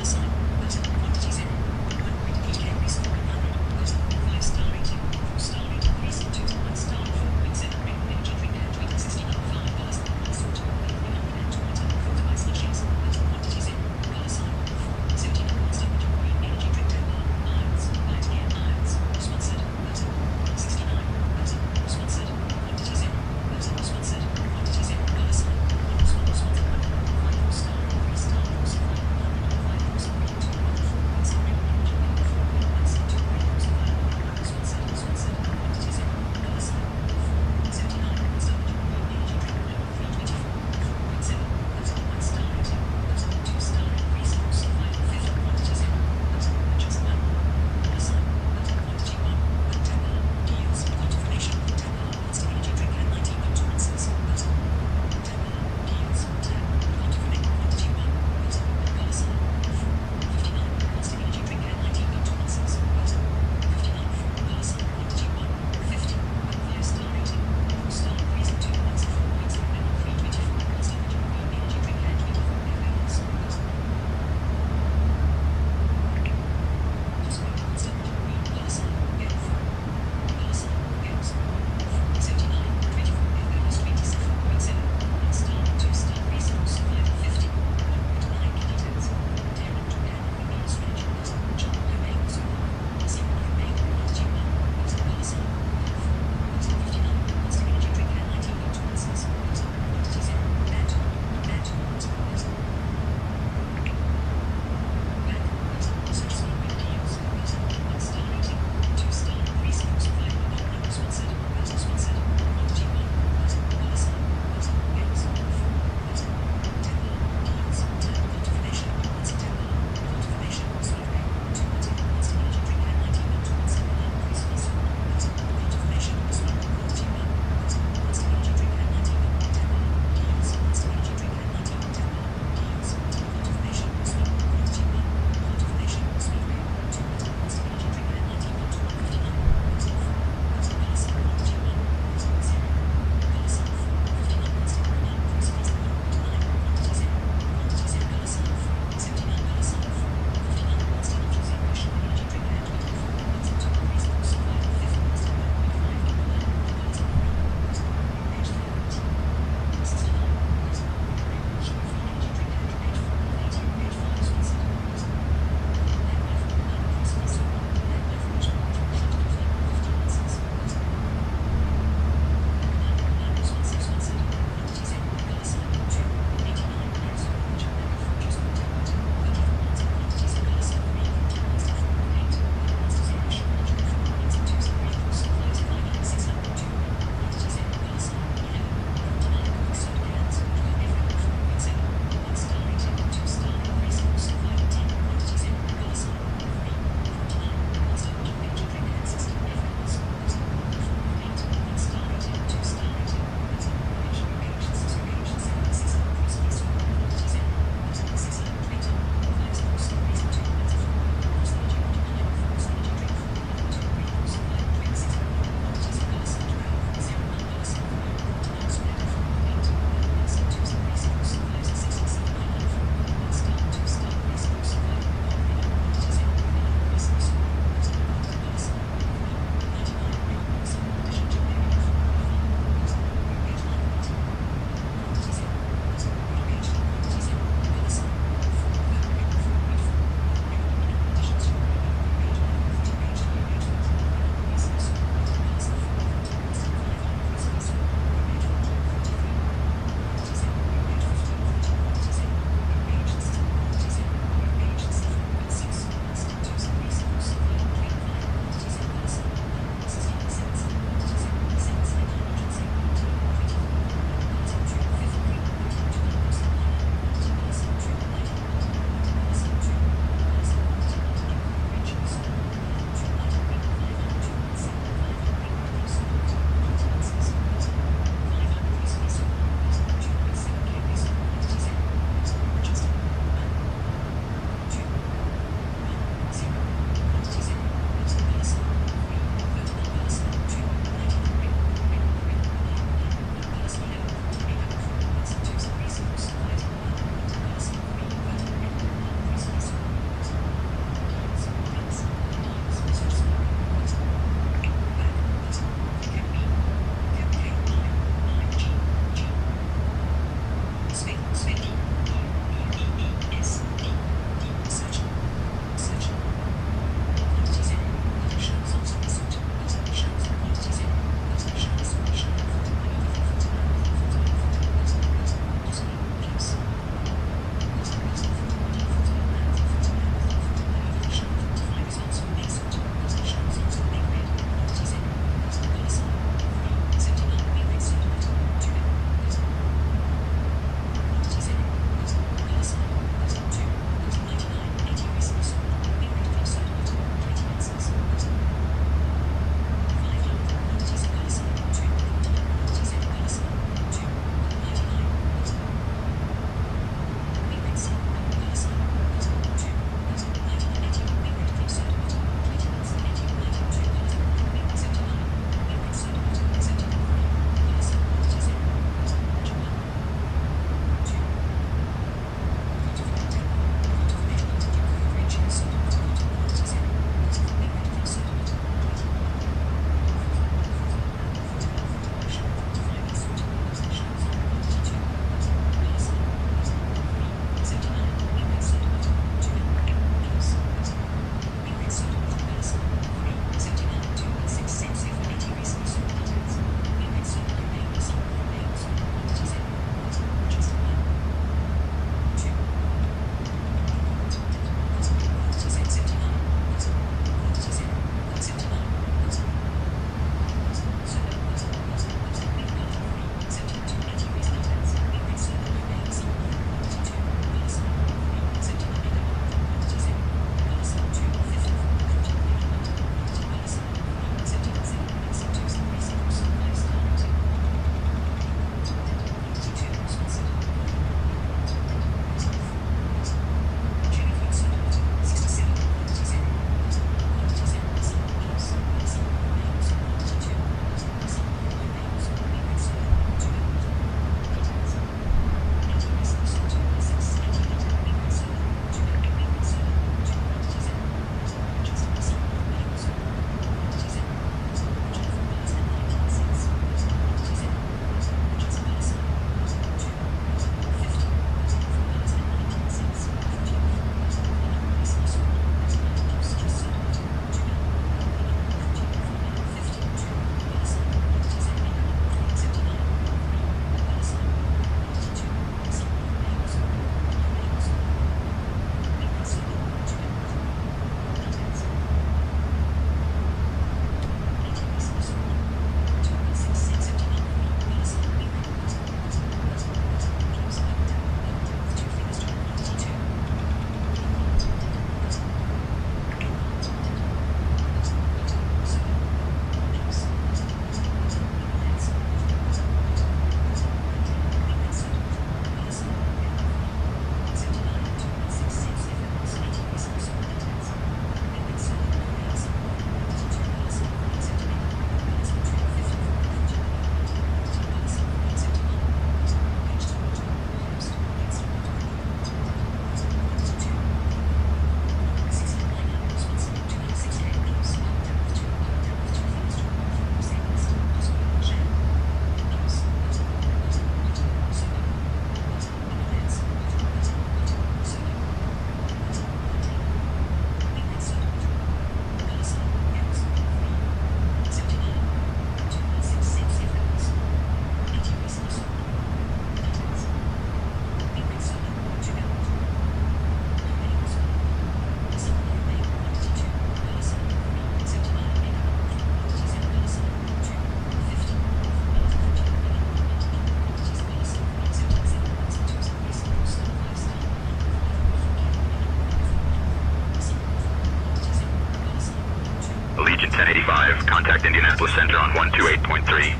1085, contact Indianapolis Center on 128.3.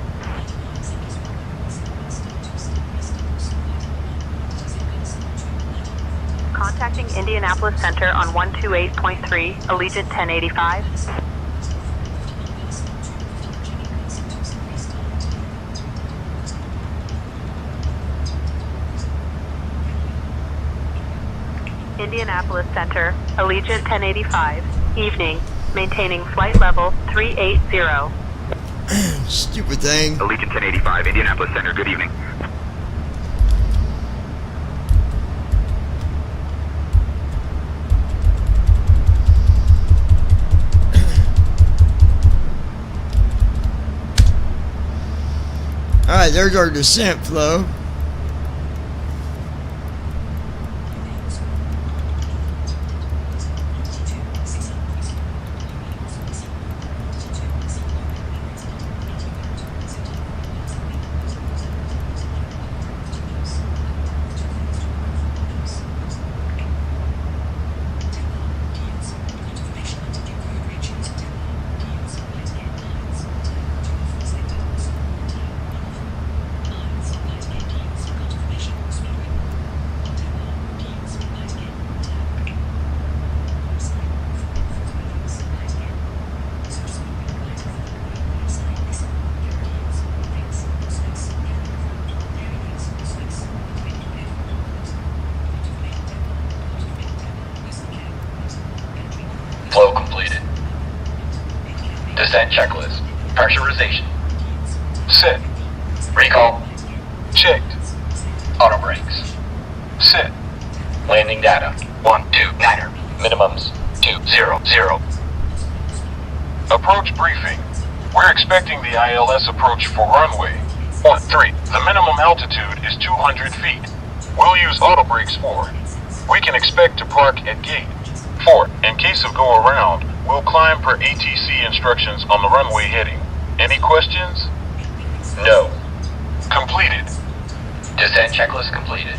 Contacting Indianapolis Center on 128.3, Allegiant 1085. Indianapolis Center, Allegiant 1085, evening, maintaining flight level 380. Stupid thing. Allegiant 1085, Indianapolis Center, good evening. Alright, there's our descent flow. Flow completed. Descent checklist. Pressurization. Set. Recall. Checked. Auto brakes. Set. Landing data. 129er. Minimums 200. Approach briefing. We're expecting the ILS approach for runway 13. The minimum altitude is 200 feet. We'll use auto brakes forward. We can expect to park at gate 4. In case of go around, we'll climb per ATC instructions on the runway heading. Any questions? No. Completed. Descent checklist completed.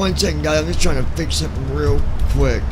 1 second, guys. I'm just trying to fix something real quick.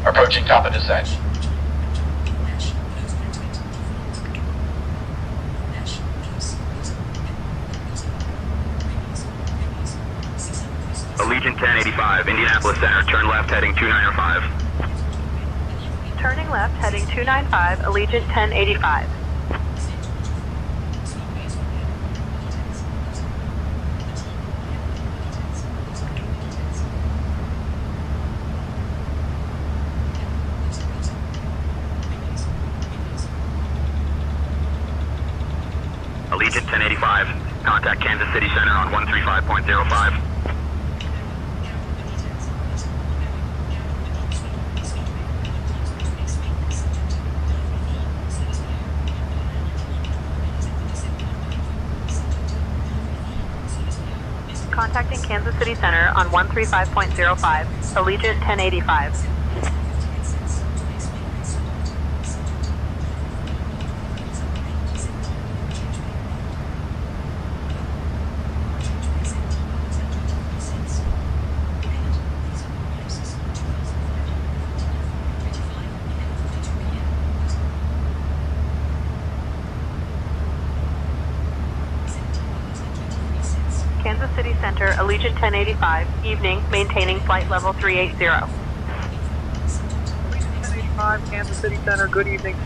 Approaching top of descent. Allegiant 1085, Indianapolis Center, turn left heading 295. Turning left, heading 295, Allegiant 1085. Allegiant 1085. Contact Kansas City Center on 135.05. Contacting Kansas City Center on 135.05. Allegiant 1085. Kansas City Center, Allegiant 1085, evening, maintaining flight level 380. Allegiant 1085, Kansas City Center, good evening.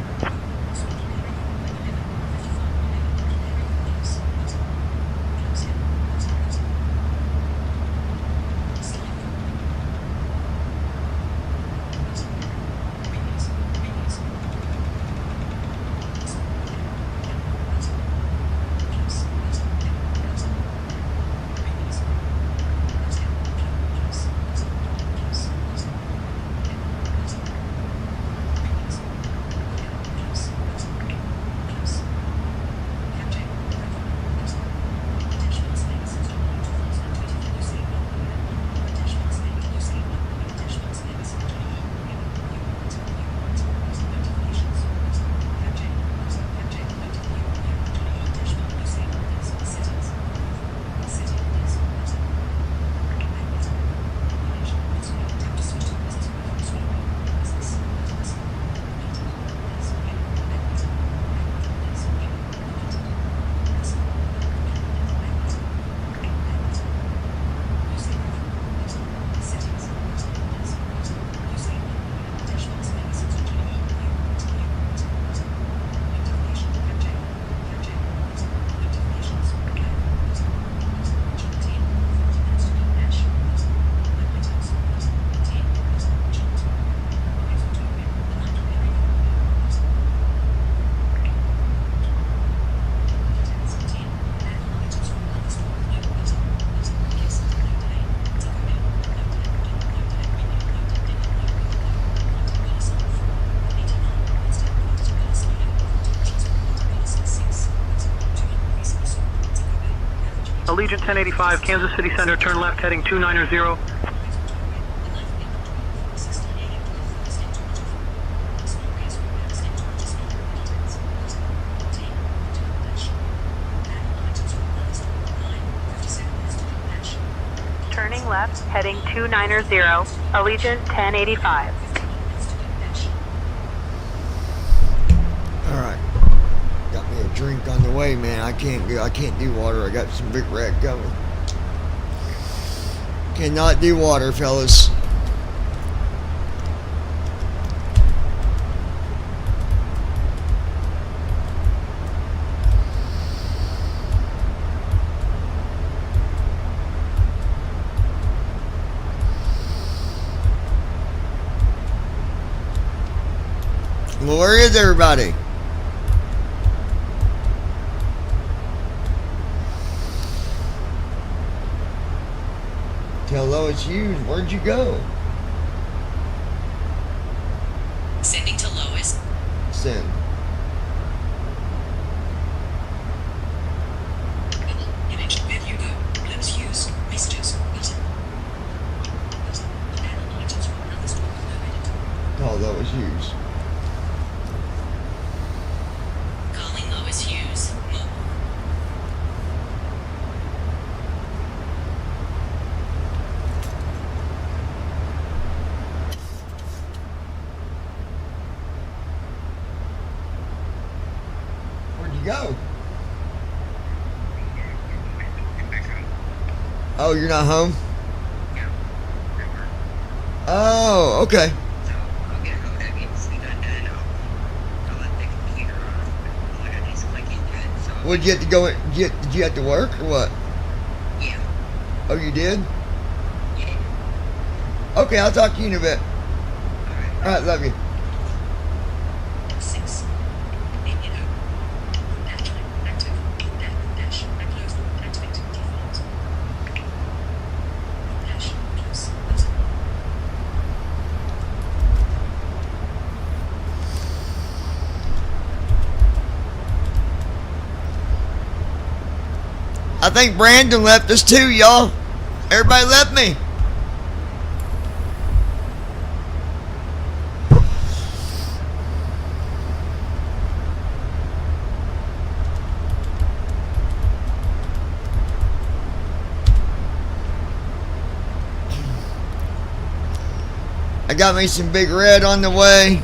Allegiant 1085, Kansas City Center, turn left heading 290. Turning left, heading 290, Allegiant 1085. Alright. Got me a drink on the way, man. I can't do water. I got some big rat coming. Cannot do water, fellas. Well, where is everybody? Tell Lois Hughes, where'd you go? Sending to Lois. Send. Image. There you go. Lois Hughes. Messages. Button. Panel items from another store with no edit. Call Lois Hughes. Calling Lois Hughes. Mobile. Go. Oh, you're not home? Oh, okay. Well, did you have to go? Did you have to work or what? Yeah. Oh, you did? Yeah. Okay, I'll talk to you in a bit. All right, love you. 6. Active. I think Brandon left us too, y'all. Everybody left me. I got me some Big Red on the way.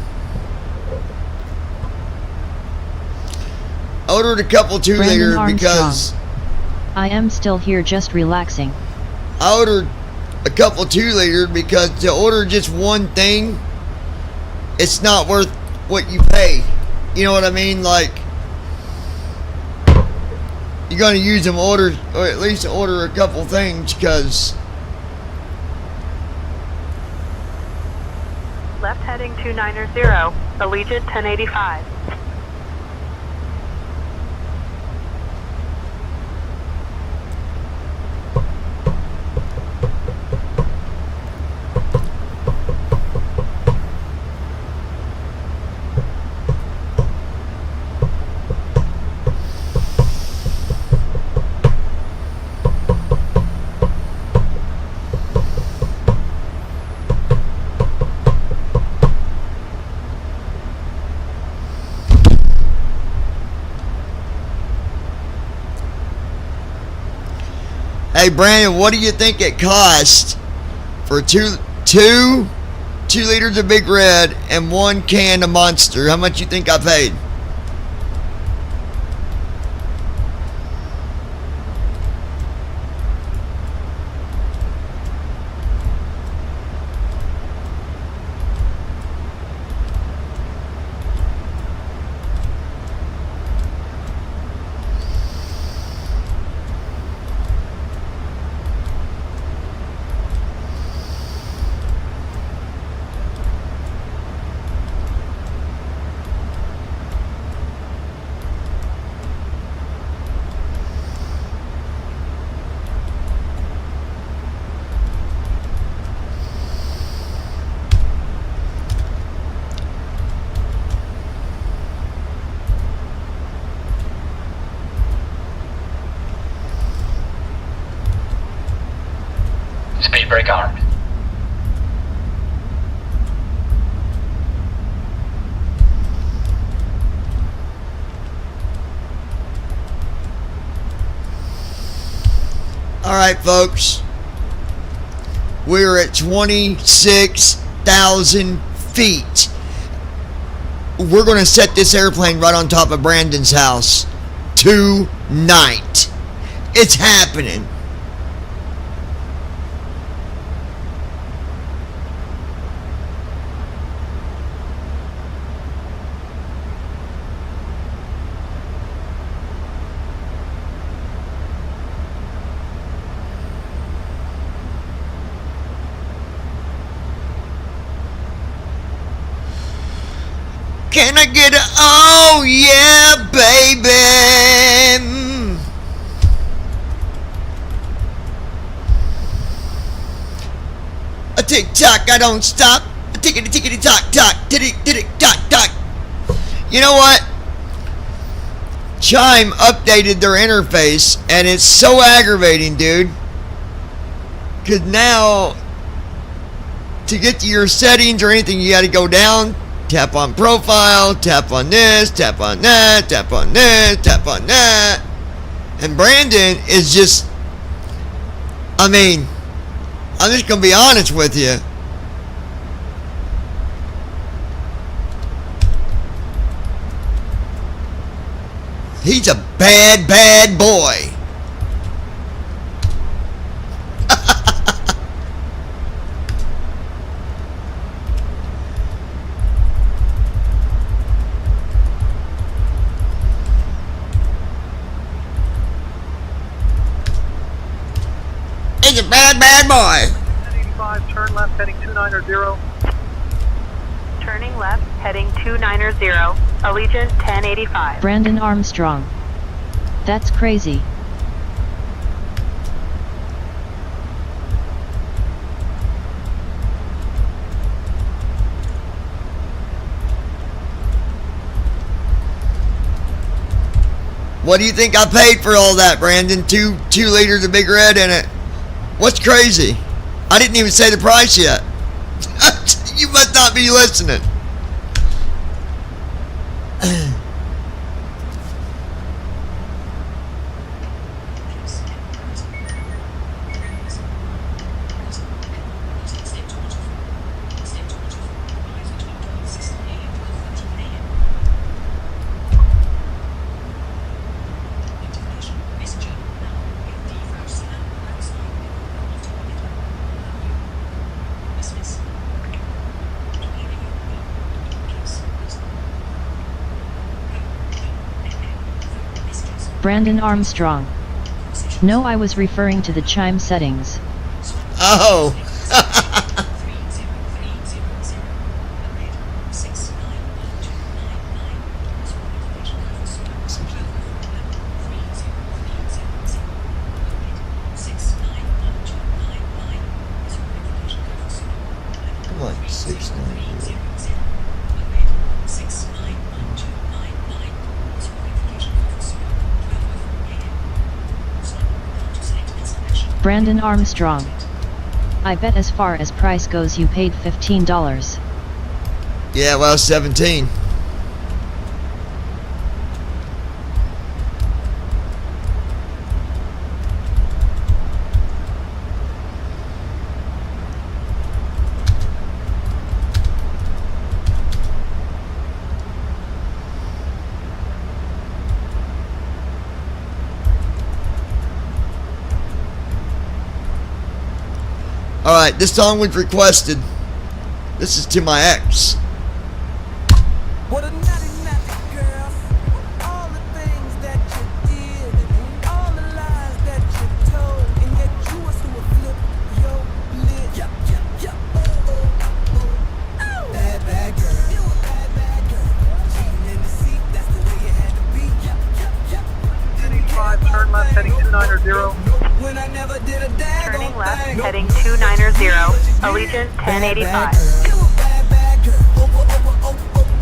I ordered a couple 2-liter because I am still here just relaxing. I ordered a couple 2-liter because to order just one thing, it's not worth what you pay. You know what I mean? Like, you're gonna use them, order, or at least order a couple things, because Left heading 290, Allegiant 1085. hey Brandon, what do you think it cost for two 2 liters of Big Red and 1 can of Monster? How much you think I paid? Speed brake armed. Alright folks, we're at 26,000 feet. We're going to set this airplane right on top of Brandon's house tonight. It's happening. Can I get a oh yeah, baby? A tick tock, I don't stop. A tickety tickety tock tock, tick tick tock tock. You know what? Chime updated their interface, and it's so aggravating, dude. Cause now, to get to your settings or anything, you got to go down. Tap on profile, tap on this, tap on that, tap on this, tap on that. And Brandon is just, I mean, I'm just going to be honest with you. He's a bad, bad boy. He's a bad, bad boy. 1085, turn left, heading 290. Turning left, heading 290, Allegiant 1085. Brandon Armstrong. That's crazy. What do you think I paid for all that, Brandon? 2 liters of Big Red in it. What's crazy? I didn't even say the price yet. You must not be listening. Brandon Armstrong. No, I was referring to the chime settings. Oh. Come on, 690. Brandon Armstrong. I bet as far as price goes you paid $15. Yeah, well, 17. Alright, this song was requested. This is to my ex. What a naughty, naughty girl. All the things that you did, all the lies that you told, and yet you was who would flip your lid. Yup, yup, yup. Bad, bad girl. You a bad, bad girl. Cheating in the seat, that's the way you had to be. Yup, yup, yup. 5, turn left, heading 290. When I never did a daggone Turning left, thing. heading 290, Allegiant 1085. You a bad, bad girl.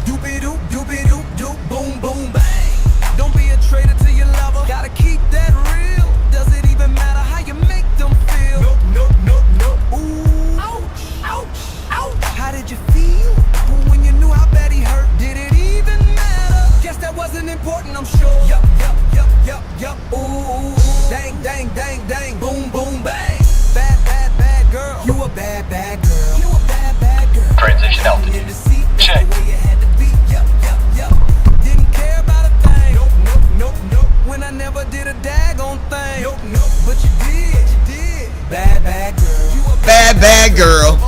Doopy-doop, doopy-doop, doop, boom, boom, bang. Don't be a traitor to your lover. Gotta keep that real. Does it even matter how you make them feel? Nope, nope, nope, nope. Ooh, ouch, ouch, ouch. How did you feel when you knew how bad he hurt? Did it even matter? Guess that wasn't important, I'm sure. Yup, yup, yup, yup, yup. Ooh, dang, dang, dang, dang, boom, boom, bang. Bad, bad, bad girl. You a bad, bad girl. You a bad, bad girl. Transition altitude. Check. Didn't care about a thing. Nope, nope, nope, nope. When I never did a daggone thing. Nope, nope. But you did. Bad, bad girl. You a Bad, bad girl.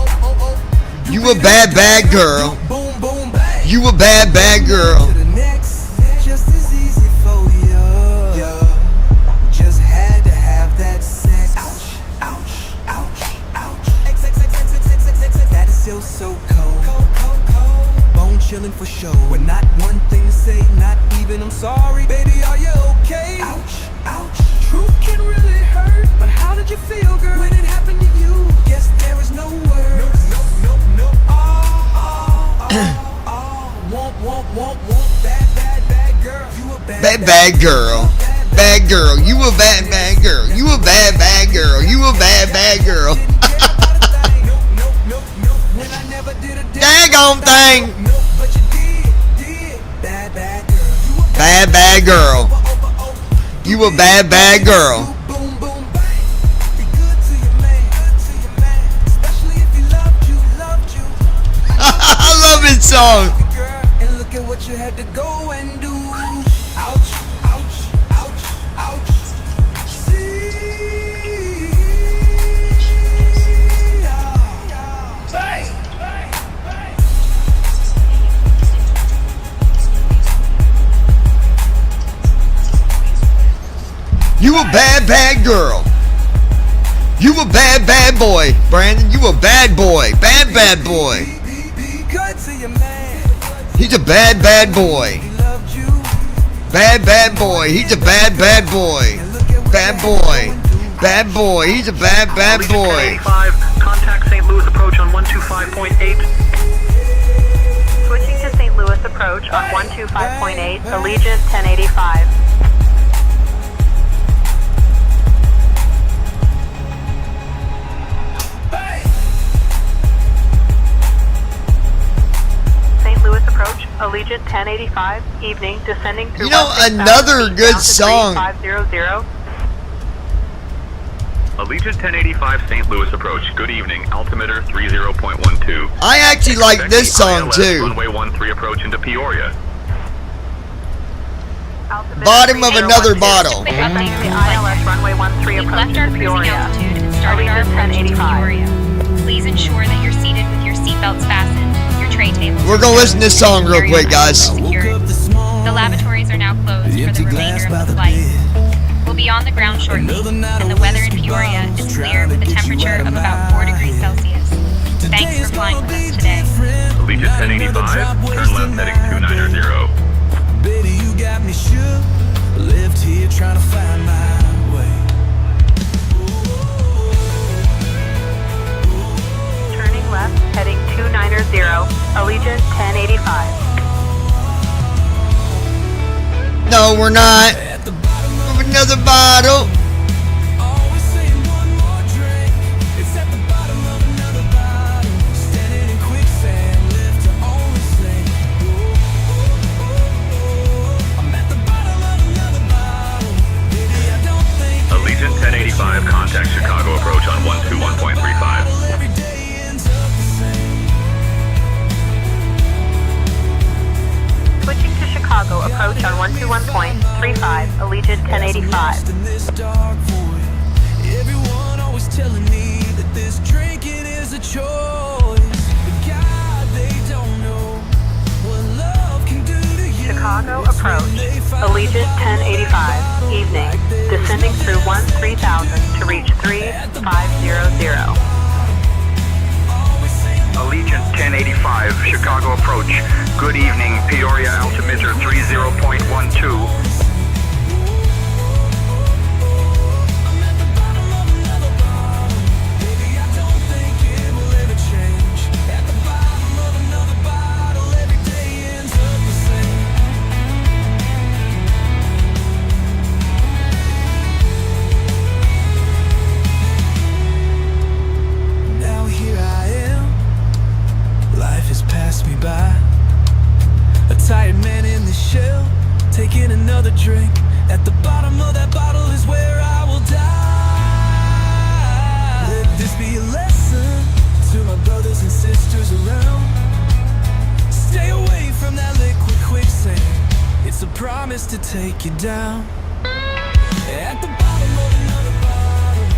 You a bad, bad girl. boom, boom, bang. You a bad, bad girl. To the next, just as easy for you. Just had to have that sex. Ouch, ouch, ouch, ouch. That is still so cold. Bone chilling for sure. With not one thing to say, not even I'm sorry. Baby, are you okay? Ouch, ouch. Truth can really hurt. But how did you feel, girl, when it happened to you? Guess there is no words. Nope. Won't. Bad, bad, bad girl. You a bad, Bad, bad girl. Bad girl. You a bad, bad girl. You a bad, bad girl. You a bad, bad girl. When I never did a Daggone thing. but you did. Bad, bad girl. Bad, bad girl. You a bad, bad girl. Boom, boom, bang. Be good to your man. Especially if he loved you. I love this song. Girl, and look at what you had to go and do. Ouch, ouch, ouch, ouch. See, bang. You a bad, bad girl. You a bad, bad boy. Brandon, you a bad boy. Bad, bad boy. Be good to your man. He's a bad, bad boy. He loved you. Bad, bad boy. He's a bad, bad boy. Bad boy. Bad boy. He's a bad, bad boy. 5, contact St. Louis approach on 125.8. Switching to St. Louis approach on 125.8, Allegiant 1085. Allegiant 1085, evening, descending through You know, another good song. 500. Allegiant 1085 St. Louis approach. Good evening. Altimeter 30.12. I actually like this song ILS too. Runway 13 approach into Peoria. Bottom of another bottle. Descending the ILS runway 13 approach to Peoria. Allegiant 1085. Please ensure that you're seated with your seatbelts fastened, your tray tables. We're gonna listen to this song real quick, guys. The lavatories are now closed for the remainder of the flight. We'll be on the ground shortly, and the weather in Peoria is clear with a temperature of about 4 degrees Celsius. Thanks for flying with us today. Allegiant 1085, turn left heading 290. Baby, you got me shook. Left here trying to find my way. Turning left, heading 290, Allegiant 1085. No, we're not. Another bottle. Always saying one more drink. It's at the bottom of another bottle. Standing in quicksand, left to only sing. I'm at the bottom of another bottle. Baby, I don't think Allegiant 1085, contact Chicago approach on 121.35. every day ends up the same. Switching to Chicago, approach on 121.35, Allegiant 1085. In this dark void, everyone always telling me that this drinking is a choice. But God, they don't know what love can do to you. Chicago approach, Allegiant 1085, evening, descending through 13,000 to reach 3500. Allegiant 1085, Chicago approach. Good evening, Peoria altimeter 30.12. Baby, I don't think it will ever change. At the bottom of another bottle, every day ends up the same. Now here I am. Life has passed me by. A tired man in the shell, taking another drink. At the bottom of that bottle is where I will die. Let this be a lesson to my brothers and sisters around. Stay away from that liquid quicksand. It's a promise to take you down. At the bottom of another bottle,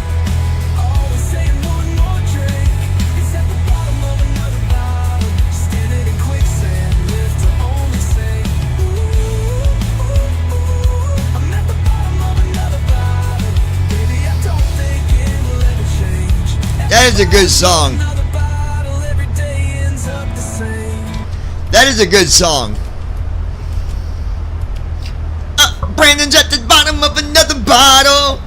always saying one more drink. It's at the bottom of another bottle, standing in quicksand, live to only say, ooh, I'm at the bottom of another bottle. Baby, I don't think it will ever change. That is a good song. Another bottle, every day ends up the same. That is a good song. Brandon's at the bottom of another bottle,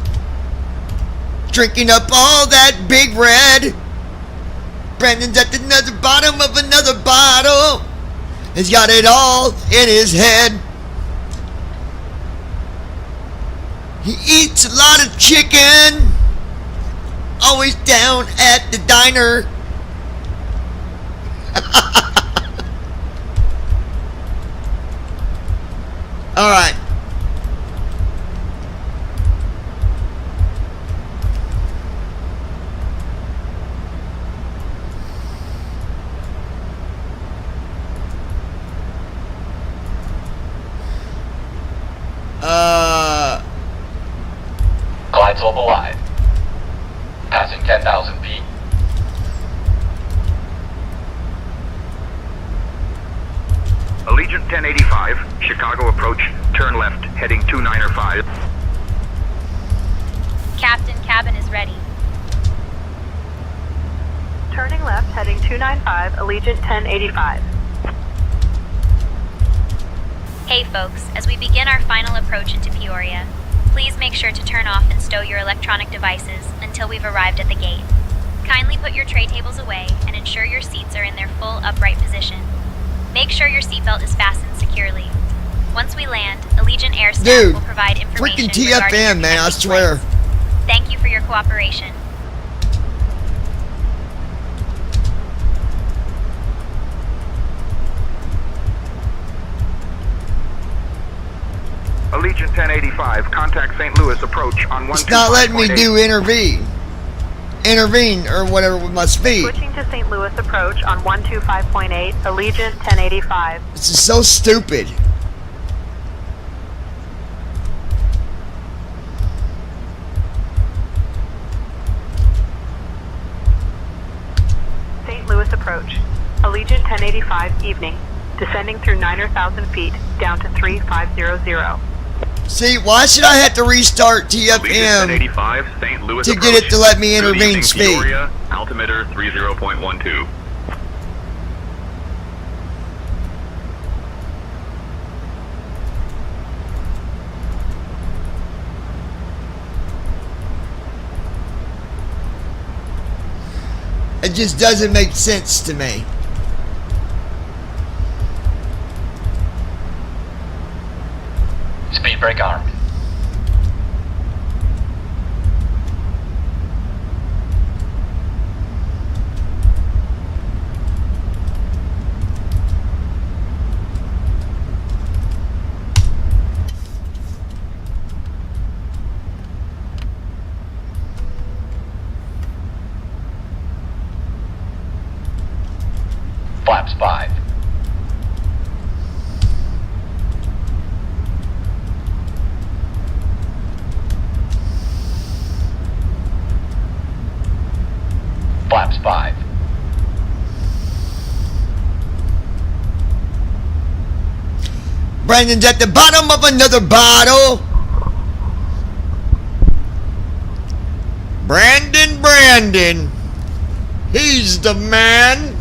drinking up all that big red. Brandon's at the bottom of another bottle. He's got it all in his head. He eats a lot of chicken, always down at the diner. All right. Glide slope alive. Passing 10,000 feet. Allegiant 1085, Chicago approach, turn left, heading 295. Captain, cabin is ready. Turning left, heading 295, Allegiant 1085. Hey folks, as we begin our final approach into Peoria, please make sure to turn off and stow your electronic devices until we've arrived at the gate. Kindly put your tray tables away and ensure your seats are in their full upright position. Make sure your seatbelt is fastened securely. Once we land, Allegiant Air staff will provide information freaking regarding TFM, your man, I pending swear. flights. Thank you for your cooperation. Allegiant 1085, contact St. Louis approach on 125.8. It's not letting me do intervene. Intervene, or whatever with my speed. Switching to St. Louis approach on 125.8, Allegiant 1085. This is so stupid. St. Louis approach. Allegiant 1085, evening. Descending through 9,000 feet, down to 3500. See, why should I have to restart Allegiant TFM 1085, St. Louis to approach. get it to let me Good intervene evening, speed? Peoria, altimeter 30.12. It just doesn't make sense to me. Speed brake armed. Flaps 5. Flaps 5. Brandon's at the bottom of another bottle. Brandon. He's the man.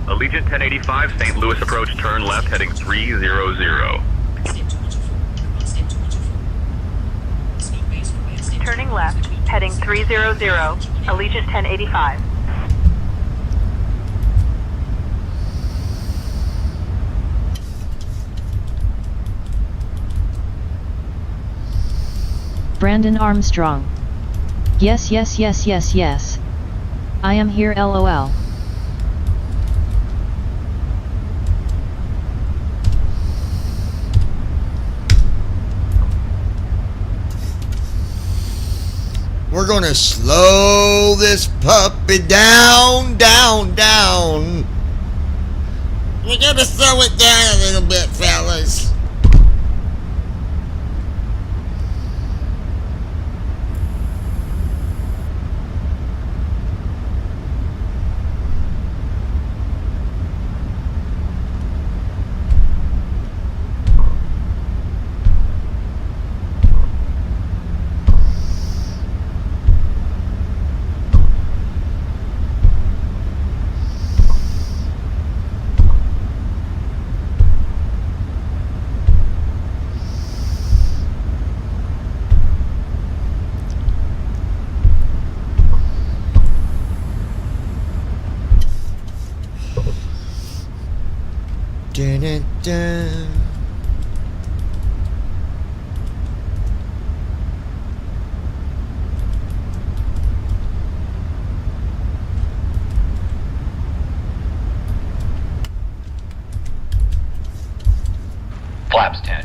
Allegiant 1085, St. Louis approach, turn left, heading 300. Turning left, heading 300, Allegiant 1085. Brandon Armstrong. Yes. I am here, LOL. We're gonna slow this puppy down. We're gonna slow it down a little bit, fellas. Dun. Flaps 10.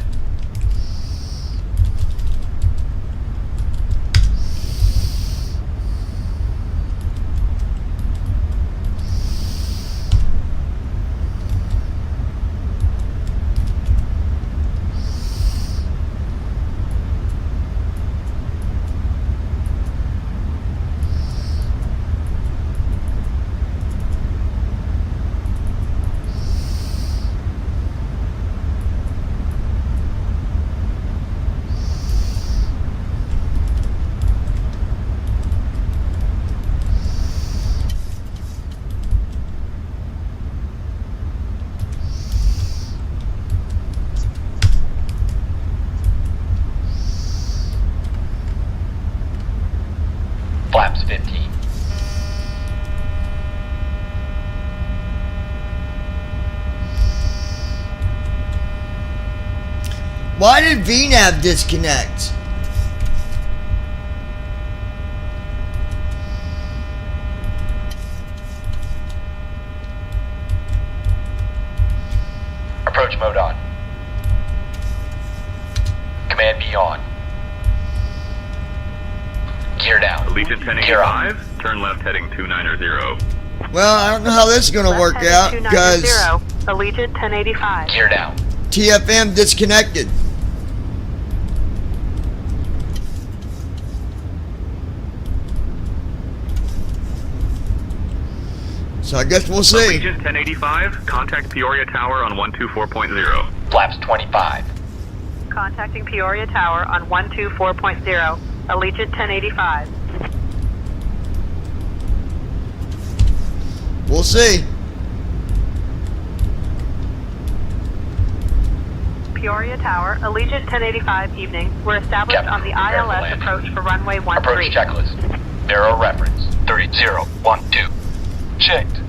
Why did VNAV disconnect? Approach mode on. Command B on. Gear down. Allegiant 1085, turn left heading 290. Well, I don't know how this is going to work out because Allegiant 1085. Gear down. TFM disconnected. So I guess we'll see. Allegiant 1085, contact Peoria Tower on 124.0. Flaps 25. Contacting Peoria Tower on 124.0. Allegiant 1085. We'll see. Peoria Tower, Allegiant 1085 evening. We're established Captain, on the prepare for ILS landing. approach for runway 13. Approach checklist. Narrow reference. 3012. Checked.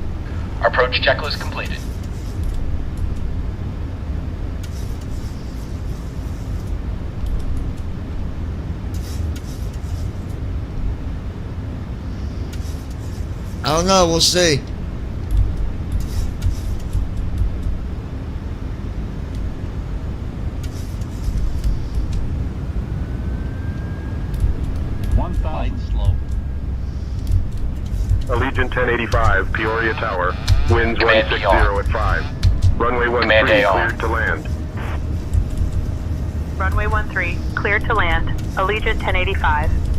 Approach checklist completed. I don't know. We'll see. Allegiant 1085, Peoria Tower. Winds Command 160 on. at 5. Runway 13 Command A on. cleared to land. Runway 13, cleared to land. Allegiant 1085.